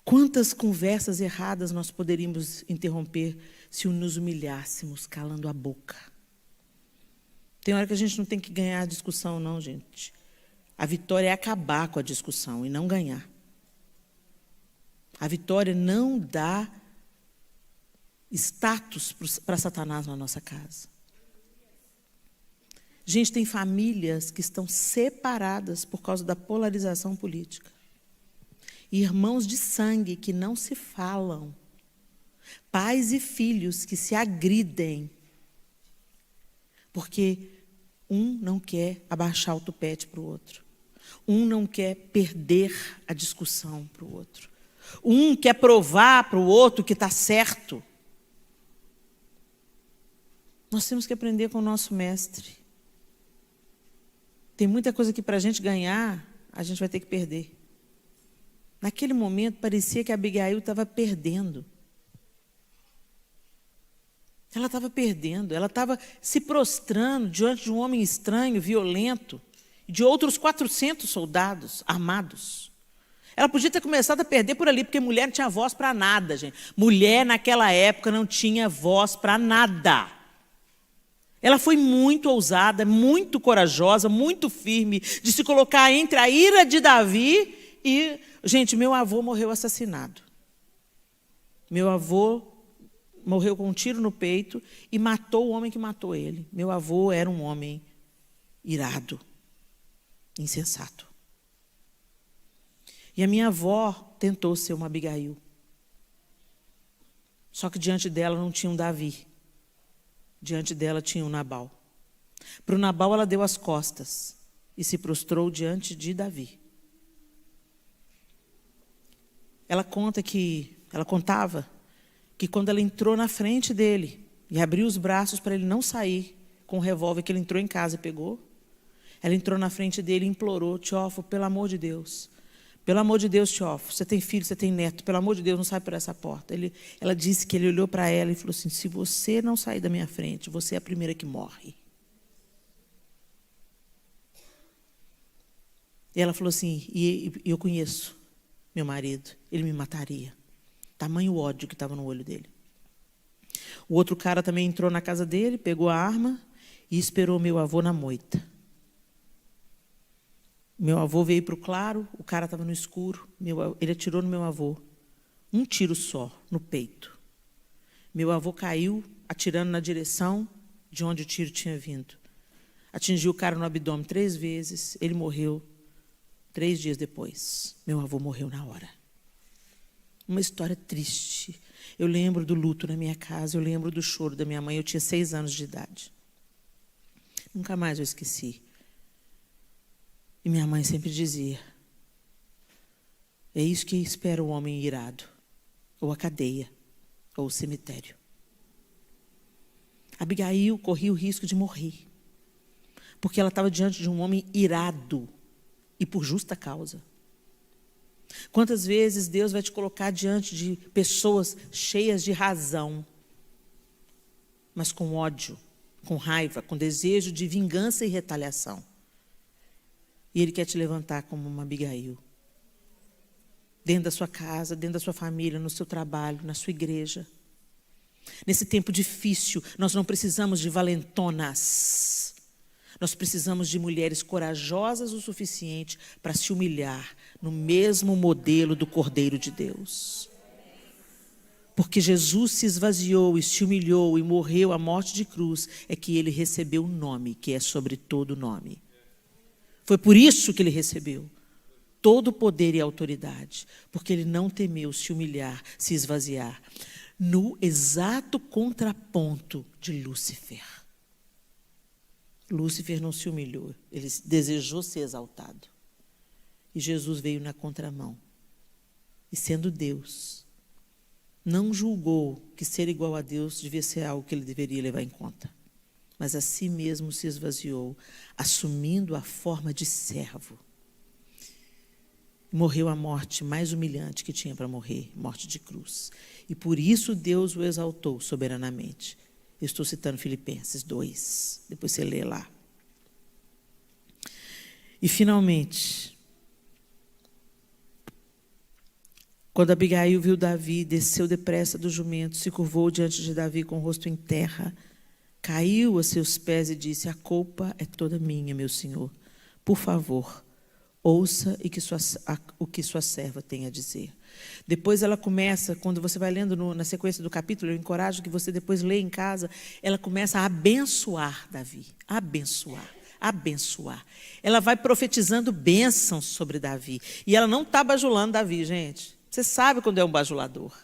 Quantas conversas erradas nós poderíamos interromper se nos humilhássemos, calando a boca? Tem hora que a gente não tem que ganhar a discussão, não, gente. A vitória é acabar com a discussão e não ganhar. A vitória não dá status para Satanás na nossa casa. Gente, tem famílias que estão separadas por causa da polarização política. Irmãos de sangue que não se falam. Pais e filhos que se agridem. Porque um não quer abaixar o tupete para o outro. Um não quer perder a discussão para o outro. Um quer provar para o outro que está certo. Nós temos que aprender com o nosso mestre. Tem muita coisa que para a gente ganhar, a gente vai ter que perder. Naquele momento, parecia que a Abigail estava perdendo. Ela estava perdendo, ela estava se prostrando diante de um homem estranho, violento, e de outros 400 soldados armados. Ela podia ter começado a perder por ali, porque mulher não tinha voz para nada, gente. Mulher, naquela época, não tinha voz para nada. Ela foi muito ousada, muito corajosa, muito firme, de se colocar entre a ira de Davi e... Gente, meu avô morreu assassinado. Meu avô morreu com um tiro no peito e matou o homem que matou ele. Meu avô era um homem irado, insensato. E a minha avó tentou ser uma Abigail. Só que diante dela não tinha um Davi. Diante dela tinha um Nabal. Para o Nabal ela deu as costas e se prostrou diante de Davi. Ela contava que quando ela entrou na frente dele e abriu os braços para ele não sair com o revólver que ele entrou em casa e pegou, ela entrou na frente dele e implorou: Teófilo, pelo amor de Deus, Teófilo, você tem filho, você tem neto, pelo amor de Deus, não sai por essa porta. Ela disse que ele olhou para ela e falou assim: se você não sair da minha frente, você é a primeira que morre. E ela falou assim: e eu conheço meu marido, ele me mataria. Tamanho ódio que estava no olho dele. O outro cara também entrou na casa dele, pegou a arma e esperou meu avô na moita. Meu avô veio para o claro, o cara estava no escuro, ele atirou no meu avô. Um tiro só, no peito. Meu avô caiu, atirando na direção de onde o tiro tinha vindo. Atingiu o cara no abdômen 3 vezes, ele morreu 3 dias depois. Meu avô morreu na hora. Uma história triste. Eu lembro do luto na minha casa, eu lembro do choro da minha mãe, eu tinha 6 anos de idade. Nunca mais eu esqueci. E minha mãe sempre dizia: é isso que espera o homem irado, ou a cadeia, ou o cemitério. Abigail corria o risco de morrer, porque ela estava diante de um homem irado, e por justa causa. Quantas vezes Deus vai te colocar diante de pessoas cheias de razão, mas com ódio, com raiva, com desejo de vingança e retaliação. E Ele quer te levantar como uma Abigail. Dentro da sua casa, dentro da sua família, no seu trabalho, na sua igreja. Nesse tempo difícil, nós não precisamos de valentonas. Nós precisamos de mulheres corajosas o suficiente para se humilhar no mesmo modelo do Cordeiro de Deus. Porque Jesus se esvaziou e se humilhou e morreu a morte de cruz, é que Ele recebeu o nome que é sobre todo nome. Foi por isso que Ele recebeu todo o poder e autoridade, porque Ele não temeu se humilhar, se esvaziar, no exato contraponto de Lúcifer. Lúcifer não se humilhou, ele desejou ser exaltado. E Jesus veio na contramão. E sendo Deus, não julgou que ser igual a Deus devia ser algo que ele deveria levar em conta. Mas a si mesmo se esvaziou, assumindo a forma de servo. Morreu a morte mais humilhante que tinha para morrer, morte de cruz. E por isso Deus o exaltou soberanamente. Eu estou citando Filipenses 2, depois você lê lá. E finalmente, quando Abigail viu Davi, desceu depressa do jumento, se curvou diante de Davi com o rosto em terra, caiu a seus pés e disse: a culpa é toda minha, meu senhor. Por favor, ouça o que sua serva tem a dizer. Depois ela começa, quando você vai lendo na sequência do capítulo, eu encorajo que você depois leia em casa, ela começa a abençoar Davi. Abençoar. Ela vai profetizando bênçãos sobre Davi. E ela não está bajulando Davi, gente. Você sabe quando é um bajulador.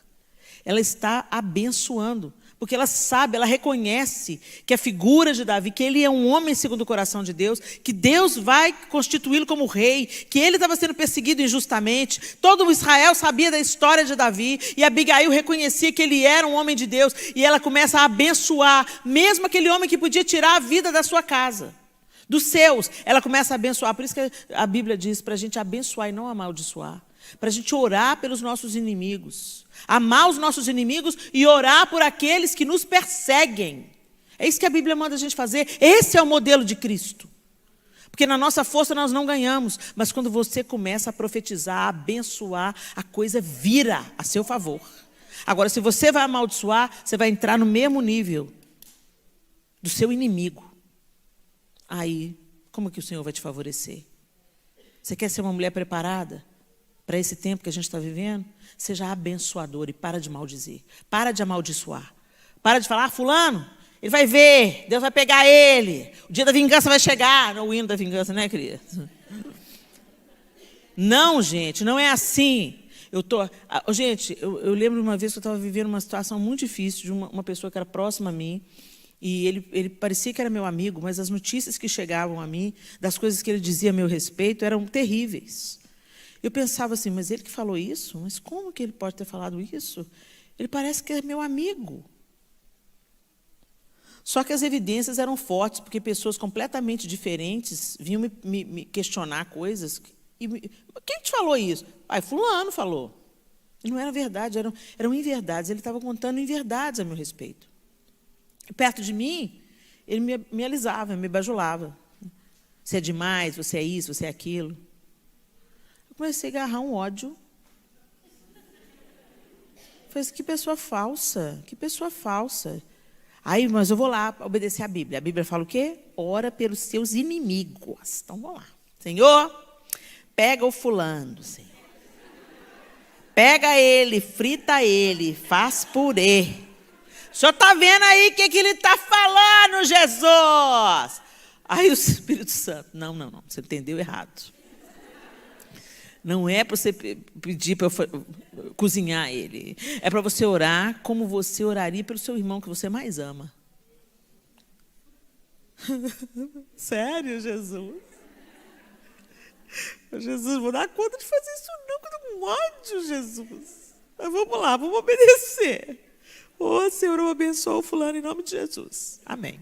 Ela está abençoando. Porque ela sabe, ela reconhece que a figura de Davi, que ele é um homem segundo o coração de Deus, que Deus vai constituí-lo como rei, que ele estava sendo perseguido injustamente. Todo o Israel sabia da história de Davi, e Abigail reconhecia que ele era um homem de Deus, e ela começa a abençoar, mesmo aquele homem que podia tirar a vida da sua casa, dos seus, ela começa a abençoar. Por isso que a Bíblia diz para a gente abençoar e não amaldiçoar. Para a gente orar pelos nossos inimigos, amar os nossos inimigos e orar por aqueles que nos perseguem. É isso que a Bíblia manda a gente fazer. Esse é o modelo de Cristo. Porque na nossa força nós não ganhamos, mas quando você começa a profetizar, a abençoar, a coisa vira a seu favor. Agora, se você vai amaldiçoar, você vai entrar no mesmo nível do seu inimigo. Aí, como que o Senhor vai te favorecer? Você quer ser uma mulher preparada para esse tempo que a gente está vivendo? Seja abençoador e para de maldizer. Para de amaldiçoar. Para de falar, fulano, ele vai ver, Deus vai pegar ele. O dia da vingança vai chegar. Não, o hino da vingança, né, querida? Não, gente, não é assim. Gente, eu lembro uma vez que eu estava vivendo uma situação muito difícil de uma pessoa que era próxima a mim, e ele parecia que era meu amigo, mas as notícias que chegavam a mim, das coisas que ele dizia a meu respeito, eram terríveis. Eu pensava assim, mas ele que falou isso? Mas como que ele pode ter falado isso? Ele parece que é meu amigo. Só que as evidências eram fortes, porque pessoas completamente diferentes vinham me questionar coisas. Quem te falou isso? Fulano falou. E não era verdade, eram inverdades. Ele estava contando inverdades a meu respeito. Perto de mim, ele me alisava, me bajulava. Você é demais, você é isso, você é aquilo. Eu comecei a agarrar um ódio. Falei assim, que pessoa falsa, que pessoa falsa. Aí, mas eu vou lá obedecer a Bíblia. A Bíblia fala o quê? Ora pelos seus inimigos. Então, vamos lá. Senhor, pega o fulano, Senhor. Pega ele, frita ele, faz purê. O senhor está vendo aí o que ele está falando, Jesus? Aí o Espírito Santo, não, você entendeu errado. Não é para você pedir para eu cozinhar ele. É para você orar como você oraria pelo seu irmão que você mais ama. Sério, Jesus? Jesus, vou dar conta de fazer isso não, que eu estou com ódio, Jesus. Mas vamos lá, vamos obedecer. Senhor, eu abençoo o fulano em nome de Jesus. Amém.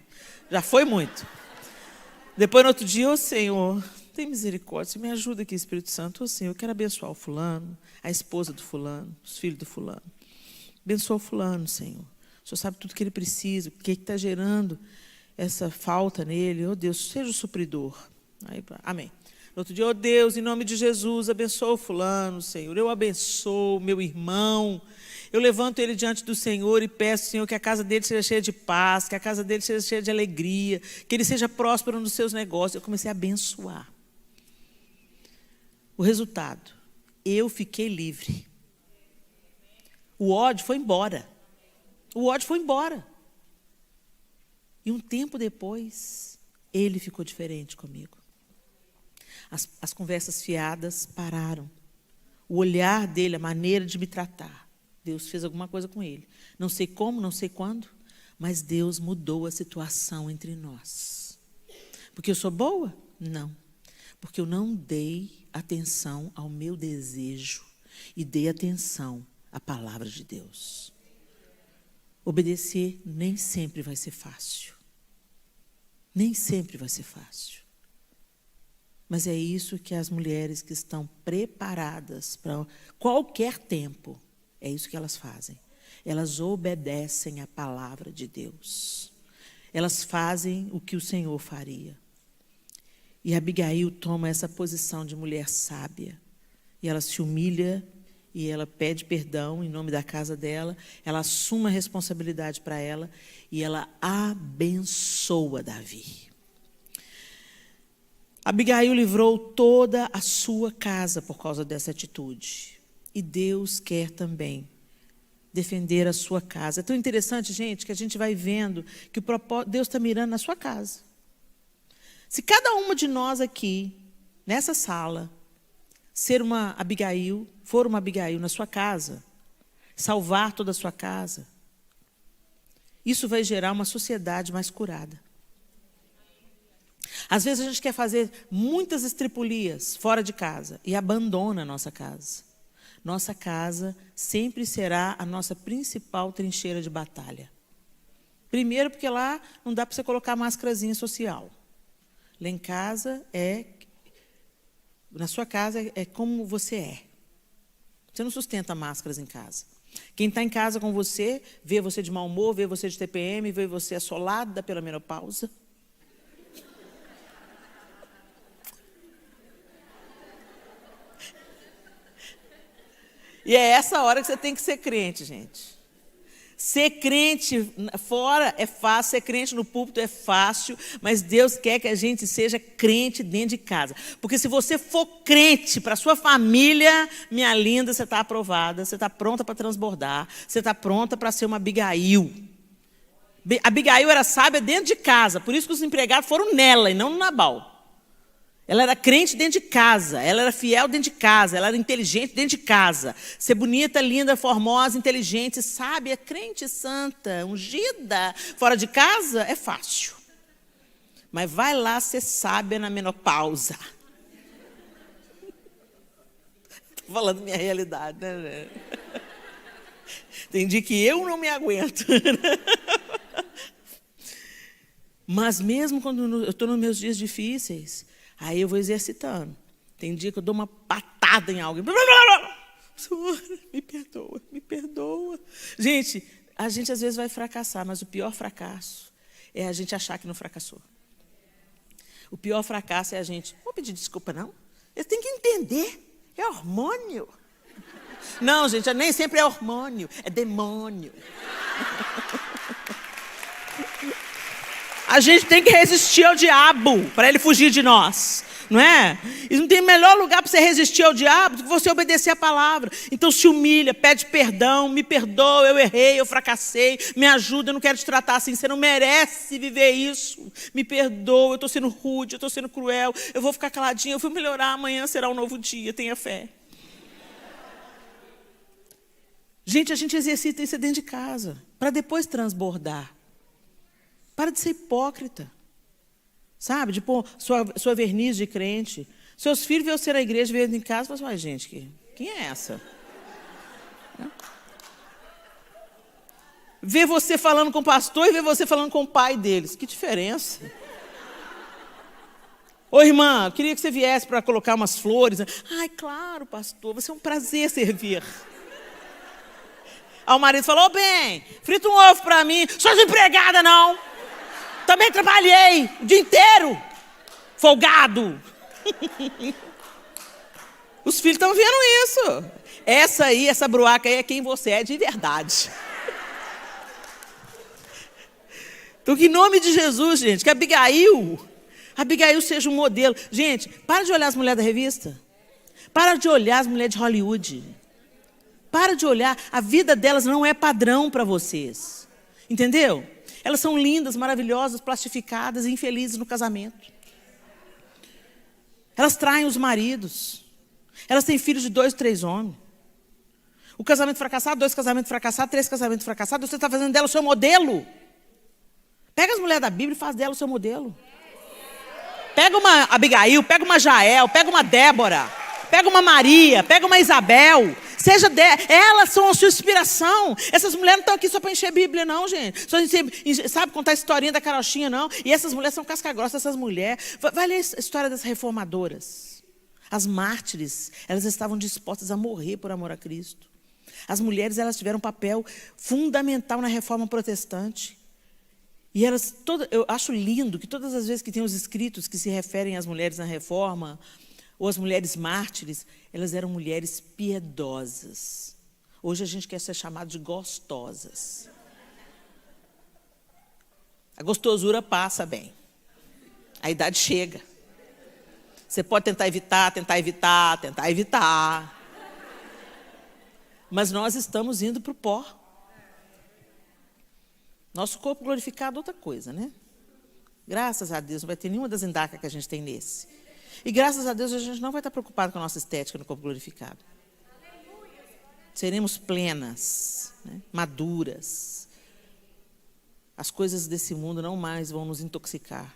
Já foi muito. Depois, no outro dia, Senhor, tem misericórdia, me ajuda aqui, Espírito Santo. Senhor, eu quero abençoar o fulano, a esposa do fulano, os filhos do fulano. Abençoa o fulano, Senhor. O Senhor sabe tudo que ele precisa, o que está gerando essa falta nele. Deus, seja o supridor. Aí, amém. No outro dia, Deus, em nome de Jesus, abençoa o fulano, Senhor. Eu abençoo meu irmão. Eu levanto ele diante do Senhor e peço, Senhor, que a casa dele seja cheia de paz, que a casa dele seja cheia de alegria, que ele seja próspero nos seus negócios. Eu comecei a abençoar. O resultado, eu fiquei livre. O ódio foi embora. O ódio foi embora. E um tempo depois, ele ficou diferente comigo. As conversas fiadas pararam. O olhar dele, a maneira de me tratar. Deus fez alguma coisa com ele. Não sei como, não sei quando, mas Deus mudou a situação entre nós. Porque eu sou boa? Não. Porque eu não dei atenção ao meu desejo e dei atenção à palavra de Deus. Obedecer nem sempre vai ser fácil. Nem sempre vai ser fácil. Mas é isso que as mulheres que estão preparadas para qualquer tempo, é isso que elas fazem. Elas obedecem à palavra de Deus. Elas fazem o que o Senhor faria. E Abigail toma essa posição de mulher sábia. E ela se humilha e ela pede perdão em nome da casa dela. Ela assume a responsabilidade para ela e ela abençoa Davi. Abigail livrou toda a sua casa por causa dessa atitude. E Deus quer também defender a sua casa. É tão interessante, gente, que a gente vai vendo que Deus está mirando na sua casa. Se cada uma de nós aqui, nessa sala, for uma Abigail na sua casa, salvar toda a sua casa, isso vai gerar uma sociedade mais curada. Às vezes a gente quer fazer muitas estripulias fora de casa e abandona a nossa casa. Nossa casa sempre será a nossa principal trincheira de batalha. Primeiro, porque lá não dá para você colocar máscarazinha social. Lá em casa na sua casa é como você é. Você não sustenta máscaras em casa. Quem está em casa com você, vê você de mau humor, vê você de TPM, vê você assolada pela menopausa. E é essa hora que você tem que ser crente, gente. Ser crente fora é fácil, ser crente no púlpito é fácil, mas Deus quer que a gente seja crente dentro de casa. Porque se você for crente para a sua família, minha linda, você está aprovada, você está pronta para transbordar, você está pronta para ser uma Abigail. Abigail era sábia dentro de casa, por isso que os empregados foram nela e não no Nabal. Ela era crente dentro de casa, ela era fiel dentro de casa, ela era inteligente dentro de casa. Ser bonita, linda, formosa, inteligente, sábia, crente, santa, ungida, fora de casa é fácil. Mas vai lá ser sábia na menopausa. Estou falando minha realidade, né? Entendi que eu não me aguento. Mas mesmo quando eu estou nos meus dias difíceis, aí eu vou exercitando. Tem dia que eu dou uma patada em alguém. Senhor, me perdoa, me perdoa. Gente, a gente às vezes vai fracassar, mas o pior fracasso é a gente achar que não fracassou. O pior fracasso é a gente, não vou pedir desculpa não. Eu tenho que entender, é hormônio. Não, gente, nem sempre é hormônio, é demônio. A gente tem que resistir ao diabo para ele fugir de nós, não é? E não tem melhor lugar para você resistir ao diabo do que você obedecer a palavra. Então se humilha, pede perdão, me perdoa, eu errei, eu fracassei, me ajuda, eu não quero te tratar assim, você não merece viver isso. Me perdoa, eu estou sendo rude, eu estou sendo cruel, eu vou ficar caladinha, eu vou melhorar, amanhã será um novo dia, tenha fé. Gente, a gente exercita isso dentro de casa, para depois transbordar. Para de ser hipócrita, sabe? De pôr sua verniz de crente. Seus filhos veem você na igreja, veem em casa e falam assim, gente, quem é essa? Vê você falando com o pastor e vê você falando com o pai deles. Que diferença? Ô irmã, eu queria que você viesse para colocar umas flores. Ai, claro, pastor, vai ser um prazer servir. Aí o marido falou, bem, frita um ovo para mim. Sou desempregada, não. Também trabalhei o dia inteiro, folgado. Os filhos estão vendo isso. Essa bruaca aí é quem você é de verdade. Então, que em nome de Jesus, gente, que Abigail seja um modelo. Gente, para de olhar as mulheres da revista. Para de olhar as mulheres de Hollywood. Para de olhar, a vida delas não é padrão para vocês. Entendeu? Elas são lindas, maravilhosas, plastificadas e infelizes no casamento. Elas traem os maridos. Elas têm filhos de 2, 3 homens. O casamento fracassado, 2 casamentos fracassados, 3 casamentos fracassados. Você está fazendo dela o seu modelo. Pega as mulheres da Bíblia e faz dela o seu modelo. Pega uma Abigail, pega uma Jael, pega uma Débora, pega uma Maria, pega uma Isabel. Elas são a sua inspiração. Essas mulheres não estão aqui só para encher a Bíblia, não, gente. Só sabe contar a historinha da carochinha, não. E essas mulheres são casca-grossa, essas mulheres. Vai ler a história das reformadoras. As mártires, elas estavam dispostas a morrer por amor a Cristo. As mulheres, elas tiveram um papel fundamental na reforma protestante. E elas, eu acho lindo que todas as vezes que tem os escritos que se referem às mulheres na reforma, ou as mulheres mártires, elas eram mulheres piedosas. Hoje a gente quer ser chamado de gostosas. A gostosura passa bem. A idade chega. Você pode tentar evitar. Mas nós estamos indo para o pó. Nosso corpo glorificado é outra coisa, né? Graças a Deus, não vai ter nenhuma das endacas que a gente tem nesse. E graças a Deus a gente não vai estar preocupado com a nossa estética no corpo glorificado. Seremos plenas, né? Maduras. As coisas desse mundo não mais vão nos intoxicar.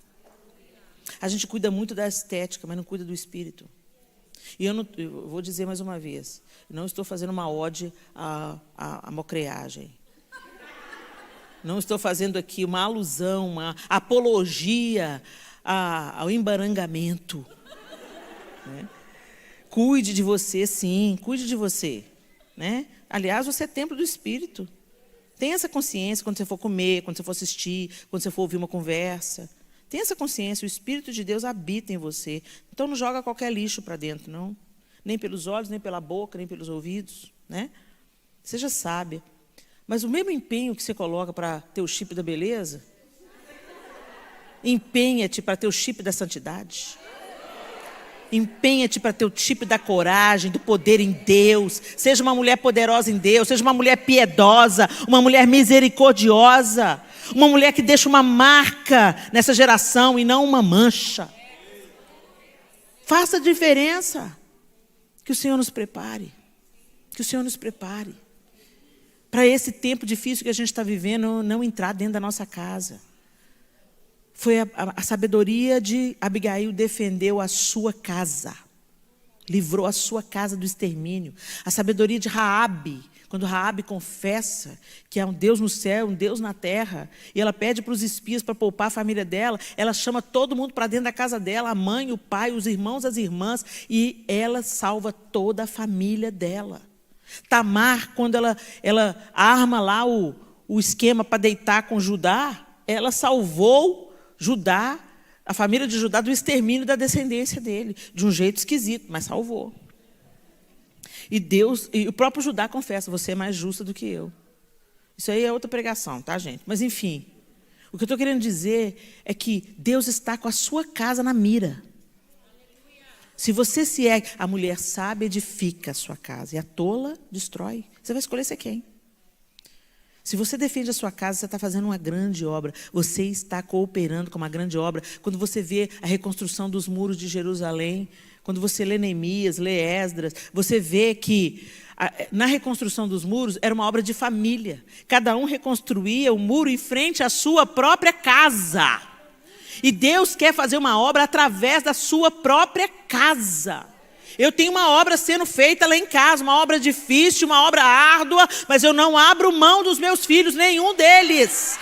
A gente cuida muito da estética, mas não cuida do espírito. E eu vou dizer mais uma vez, não estou fazendo uma ode à mocreagem. Não estou fazendo aqui uma alusão, uma apologia ao embarangamento. Né? Cuide de você, sim, cuide de você. Né? Aliás, você é templo do Espírito. Tenha essa consciência quando você for comer, quando você for assistir, quando você for ouvir uma conversa. Tenha essa consciência, o Espírito de Deus habita em você. Então não joga qualquer lixo para dentro, não. Nem pelos olhos, nem pela boca, nem pelos ouvidos. Né? Seja sábia. Mas o mesmo empenho que você coloca para ter o chip da beleza, empenha-te para ter o chip da santidade. Empenha-te para ter o chip da coragem, do poder em Deus. Seja uma mulher poderosa em Deus, seja uma mulher piedosa, uma mulher misericordiosa, uma mulher que deixa uma marca nessa geração e não uma mancha. Faça a diferença. Que o Senhor nos prepare. Que o Senhor nos prepare. Para esse tempo difícil que a gente está vivendo, não entrar dentro da nossa casa. Foi a sabedoria de Abigail, defendeu a sua casa. Livrou a sua casa do extermínio. A sabedoria de Raabe, quando Raabe confessa que há um Deus no céu, um Deus na terra, e ela pede para os espias para poupar a família dela, ela chama todo mundo para dentro da casa dela, a mãe, o pai, os irmãos, as irmãs, e ela salva toda a família dela. Tamar, quando ela arma lá o esquema para deitar com Judá, ela salvou Judá, a família de Judá, do extermínio da descendência dele, de um jeito esquisito, mas salvou. E Deus, e o próprio Judá confessa, você é mais justa do que eu. Isso aí é outra pregação, tá, gente? Mas enfim, o que eu estou querendo dizer é que Deus está com a sua casa na mira. Se você se é, a mulher sábia edifica a sua casa e a tola destrói. Você vai escolher ser quem? Se você defende a sua casa, você está fazendo uma grande obra. Você está cooperando com uma grande obra. Quando você vê a reconstrução dos muros de Jerusalém, quando você lê Neemias, lê Esdras, você vê que na reconstrução dos muros era uma obra de família. Cada um reconstruía o muro em frente à sua própria casa. E Deus quer fazer uma obra através da sua própria casa. Eu tenho uma obra sendo feita lá em casa, uma obra difícil, uma obra árdua, mas eu não abro mão dos meus filhos, nenhum deles.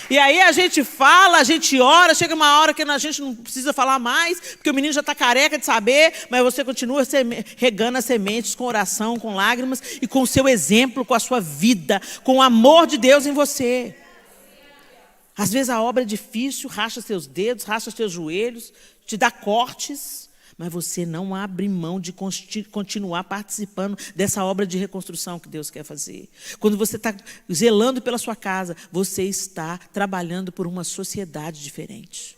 E aí a gente fala, a gente ora, chega uma hora que a gente não precisa falar mais, porque o menino já está careca de saber, mas você continua regando as sementes com oração, com lágrimas e com o seu exemplo, com a sua vida, com o amor de Deus em você. Às vezes a obra é difícil, racha seus dedos, racha seus joelhos, te dá cortes, mas você não abre mão de continuar participando dessa obra de reconstrução que Deus quer fazer. Quando você está zelando pela sua casa, você está trabalhando por uma sociedade diferente.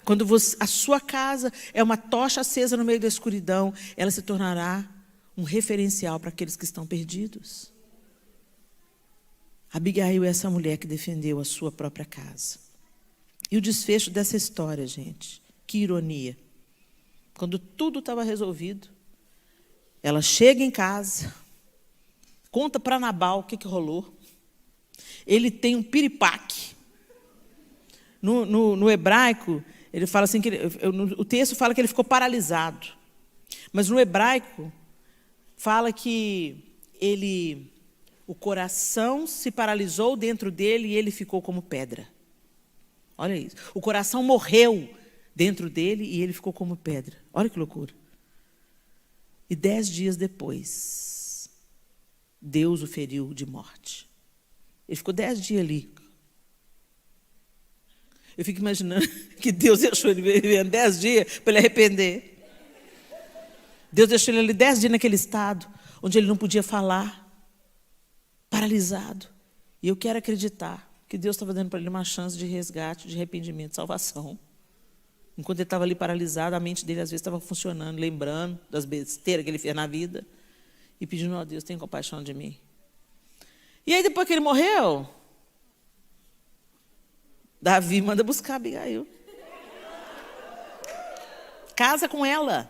Quando a sua casa é uma tocha acesa no meio da escuridão, ela se tornará um referencial para aqueles que estão perdidos. Abigail é essa mulher que defendeu a sua própria casa. E o desfecho dessa história, gente, que ironia. Quando tudo estava resolvido, ela chega em casa, conta para Nabal o que rolou. Ele tem um piripaque. No hebraico, ele fala assim, o texto fala que ele ficou paralisado. Mas no hebraico, fala que o coração se paralisou dentro dele e ele ficou como pedra. Olha isso. O coração morreu dentro dele e ele ficou como pedra. Olha que loucura. E 10 dias depois, Deus o feriu de morte. Ele ficou 10 dias ali. Eu fico imaginando que Deus deixou ele vivendo 10 dias para ele arrepender. Deus deixou ele ali 10 dias naquele estado, onde ele não podia falar, paralisado. E eu quero acreditar que Deus estava dando para ele uma chance de resgate, de arrependimento, de salvação. Enquanto ele estava ali paralisado, a mente dele às vezes estava funcionando, lembrando das besteiras que ele fez na vida e pedindo, ó Deus, tenha compaixão de mim. E aí depois que ele morreu, Davi manda buscar Abigail. Casa com ela.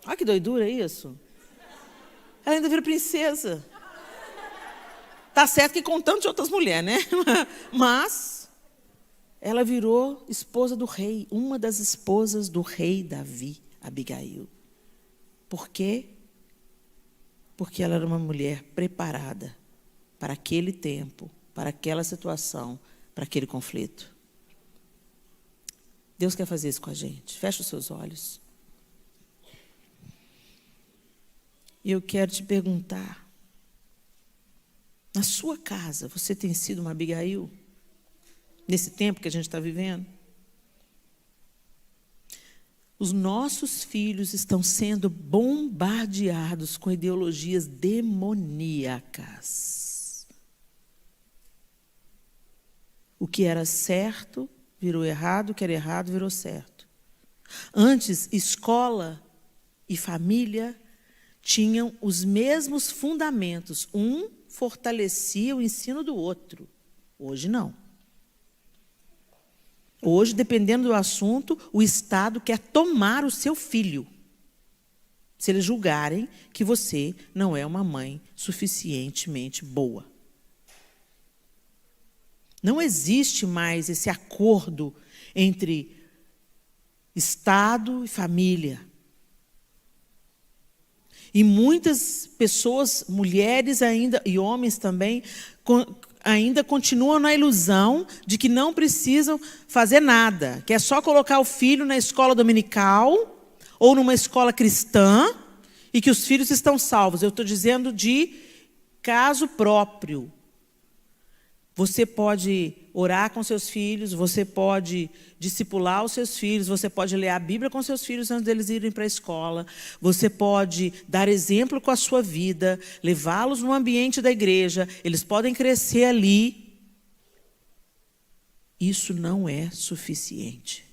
Olha que doidura isso. Ela ainda vira princesa. Tá certo que com tantas outras mulheres, né? Mas ela virou esposa do rei, uma das esposas do rei Davi, Abigail. Por quê? Porque ela era uma mulher preparada para aquele tempo, para aquela situação, para aquele conflito. Deus quer fazer isso com a gente. Fecha os seus olhos. E eu quero te perguntar, na sua casa, você tem sido uma Abigail? Nesse tempo que a gente está vivendo? Os nossos filhos estão sendo bombardeados com ideologias demoníacas. O que era certo virou errado, o que era errado virou certo. Antes, escola e família tinham os mesmos fundamentos. Um fortalecia o ensino do outro. Hoje não. Hoje, dependendo do assunto, o Estado quer tomar o seu filho, se eles julgarem que você não é uma mãe suficientemente boa. Não existe mais esse acordo entre Estado e família. E muitas pessoas, mulheres ainda, e homens também, ainda continuam na ilusão de que não precisam fazer nada, que é só colocar o filho na escola dominical ou numa escola cristã e que os filhos estão salvos. Eu estou dizendo de caso próprio. Você pode orar com seus filhos, você pode discipular os seus filhos, você pode ler a Bíblia com seus filhos antes deles irem para a escola, você pode dar exemplo com a sua vida, levá-los no ambiente da igreja, eles podem crescer ali. Isso não é suficiente.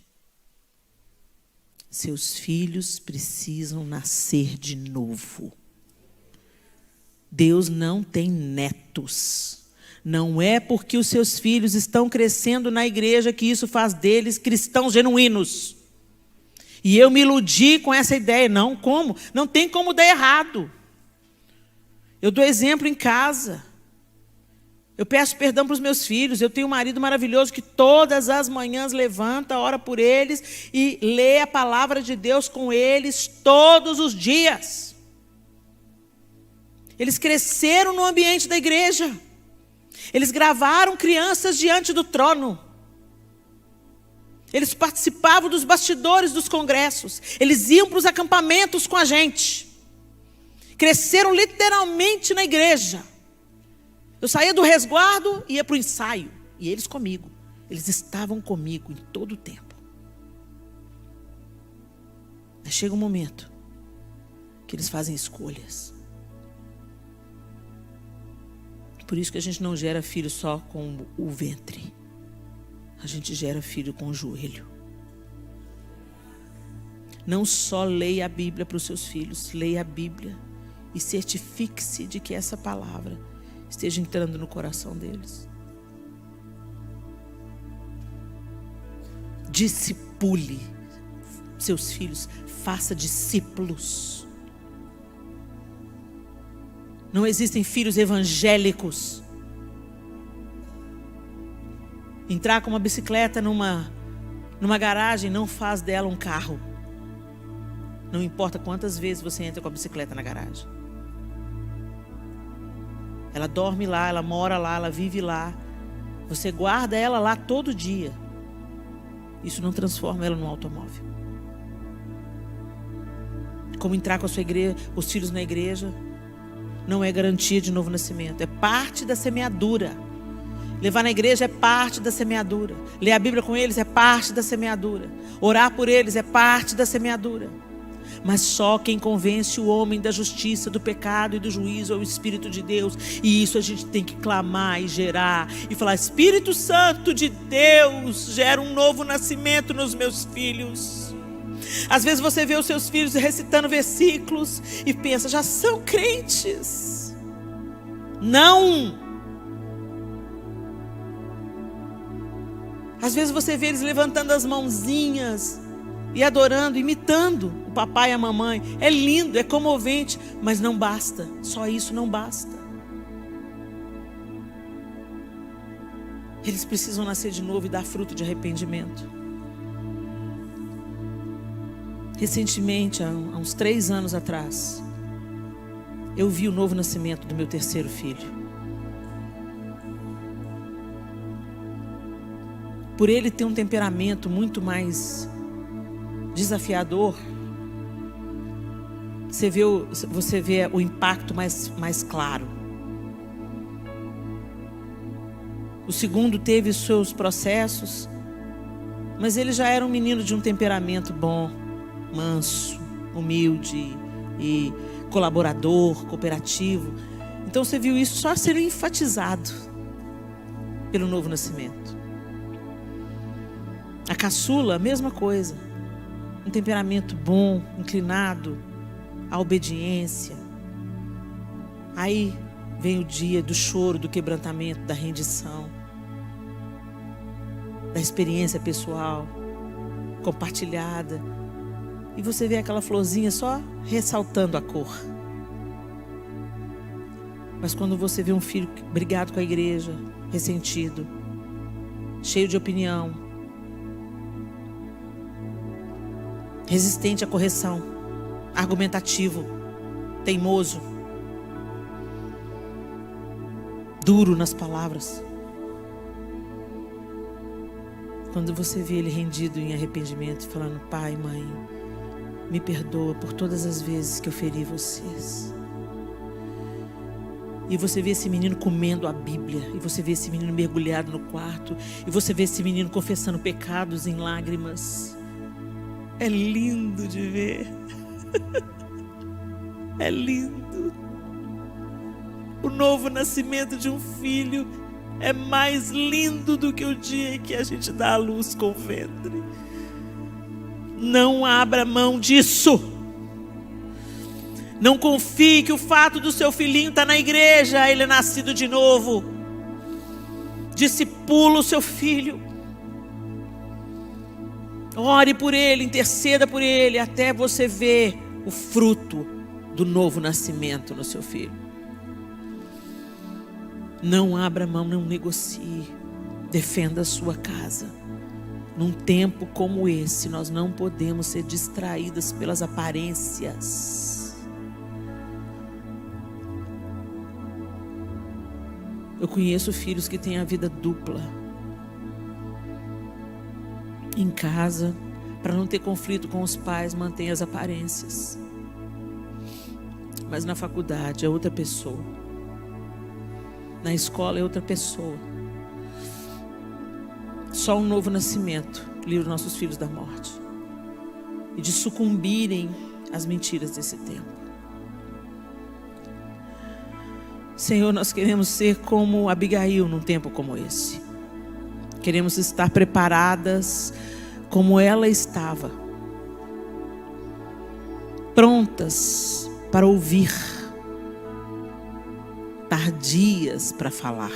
Seus filhos precisam nascer de novo. Deus não tem netos. Não é porque os seus filhos estão crescendo na igreja que isso faz deles cristãos genuínos. E eu me iludi com essa ideia. Não, como? Não tem como dar errado. Eu dou exemplo em casa. Eu peço perdão para os meus filhos. Eu tenho um marido maravilhoso que todas as manhãs levanta, ora por eles e lê a palavra de Deus com eles todos os dias. Eles cresceram no ambiente da igreja. Eles gravaram crianças diante do trono. Eles participavam dos bastidores dos congressos. Eles iam para os acampamentos com a gente. Cresceram literalmente na igreja. Eu saía do resguardo e ia para o ensaio. E eles comigo. Eles estavam comigo em todo o tempo. Mas chega um momento que eles fazem escolhas. Por isso que a gente não gera filho só com o ventre. A gente gera filho com o joelho. Não só leia a Bíblia para os seus filhos, leia a Bíblia e certifique-se de que essa palavra esteja entrando no coração deles. Discipule seus filhos, faça discípulos. Não existem filhos evangélicos. Entrar com uma bicicleta numa garagem não faz dela um carro. Não importa quantas vezes você entra com a bicicleta na garagem. Ela dorme lá, ela mora lá, ela vive lá. Você guarda ela lá todo dia. Isso não transforma ela num automóvel. Como entrar com a sua igreja, os filhos na igreja, não é garantia de novo nascimento. É parte da semeadura. Levar na igreja é parte da semeadura. Ler a Bíblia com eles é parte da semeadura. Orar por eles é parte da semeadura. Mas só quem convence o homem da justiça, do pecado e do juízo é o Espírito de Deus. E isso a gente tem que clamar e gerar. E falar: Espírito Santo de Deus, gera um novo nascimento nos meus filhos. Às vezes você vê os seus filhos recitando versículos e pensa: já são crentes. Não. Às vezes você vê eles levantando as mãozinhas e adorando, imitando o papai e a mamãe. É lindo, é comovente, mas não basta. Só isso não basta. Eles precisam nascer de novo e dar fruto de arrependimento. Recentemente, há uns 3 anos atrás, eu vi o novo nascimento do meu terceiro filho. Por ele ter um temperamento muito mais desafiador, você vê o impacto mais claro. O segundo teve os seus processos, mas ele já era um menino de um temperamento bom. manso, humilde e colaborador, cooperativo. Então você viu isso só sendo enfatizado pelo novo nascimento. A caçula, a mesma coisa. Um temperamento bom, inclinado à obediência. Aí vem o dia do choro, do quebrantamento, da rendição, da experiência pessoal compartilhada. E você vê aquela florzinha só ressaltando a cor. Mas quando você vê um filho brigado com a igreja, ressentido, cheio de opinião, resistente à correção, argumentativo, teimoso, duro nas palavras. Quando você vê ele rendido em arrependimento, falando: pai, mãe, me perdoa por todas as vezes que eu feri vocês. E você vê esse menino comendo a Bíblia, e você vê esse menino mergulhado no quarto, e você vê esse menino confessando pecados em lágrimas. É lindo de ver. É lindo. O novo nascimento de um filho é mais lindo do que o dia em que a gente dá a luz com o ventre. Não abra mão disso. Não confie que o fato do seu filhinho estar na igreja, ele é nascido de novo. Discipula o seu filho. Ore por ele, interceda por ele, até você ver o fruto do novo nascimento no seu filho. Não abra mão, não negocie. Defenda a sua casa. Num tempo como esse, nós não podemos ser distraídas pelas aparências. Eu conheço filhos que têm a vida dupla. Em casa, para não ter conflito com os pais, mantém as aparências. Mas na faculdade é outra pessoa. Na escola é outra pessoa. Só um novo nascimento livra nossos filhos da morte e de sucumbirem às mentiras desse tempo. Senhor, nós queremos ser como Abigail num tempo como esse. Queremos estar preparadas como ela estava, prontas para ouvir, tardias para falar,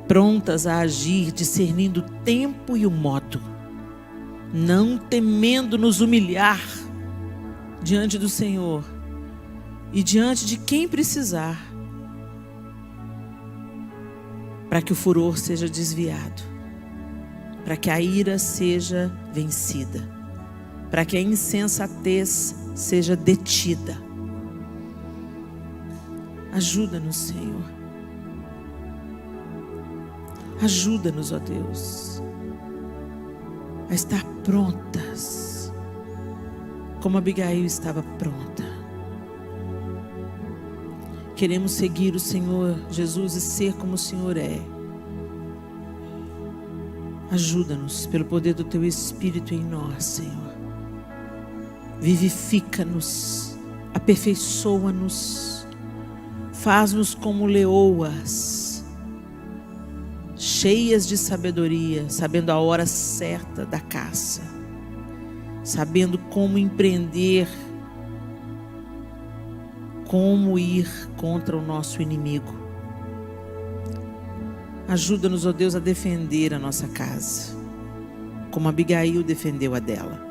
prontas a agir, discernindo o tempo e o modo, não temendo nos humilhar diante do Senhor e diante de quem precisar, para que o furor seja desviado, para que a ira seja vencida, para que a insensatez seja detida. Ajuda-nos, Senhor. Ajuda-nos, ó Deus, a estar prontas, como Abigail estava pronta. Queremos seguir o Senhor Jesus e ser como o Senhor é. Ajuda-nos pelo poder do Teu Espírito em nós, Senhor. Vivifica-nos, aperfeiçoa-nos, faz-nos como leoas, cheias de sabedoria, sabendo a hora certa da caça, sabendo como empreender, como ir contra o nosso inimigo. Ajuda-nos, ó Deus, a defender a nossa casa, como Abigail defendeu a dela.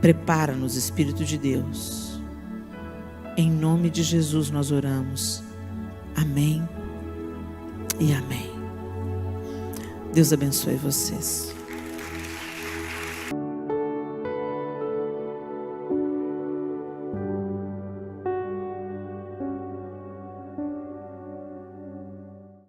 Prepara-nos, Espírito de Deus. Em nome de Jesus nós oramos. Amém e amém. Deus abençoe vocês.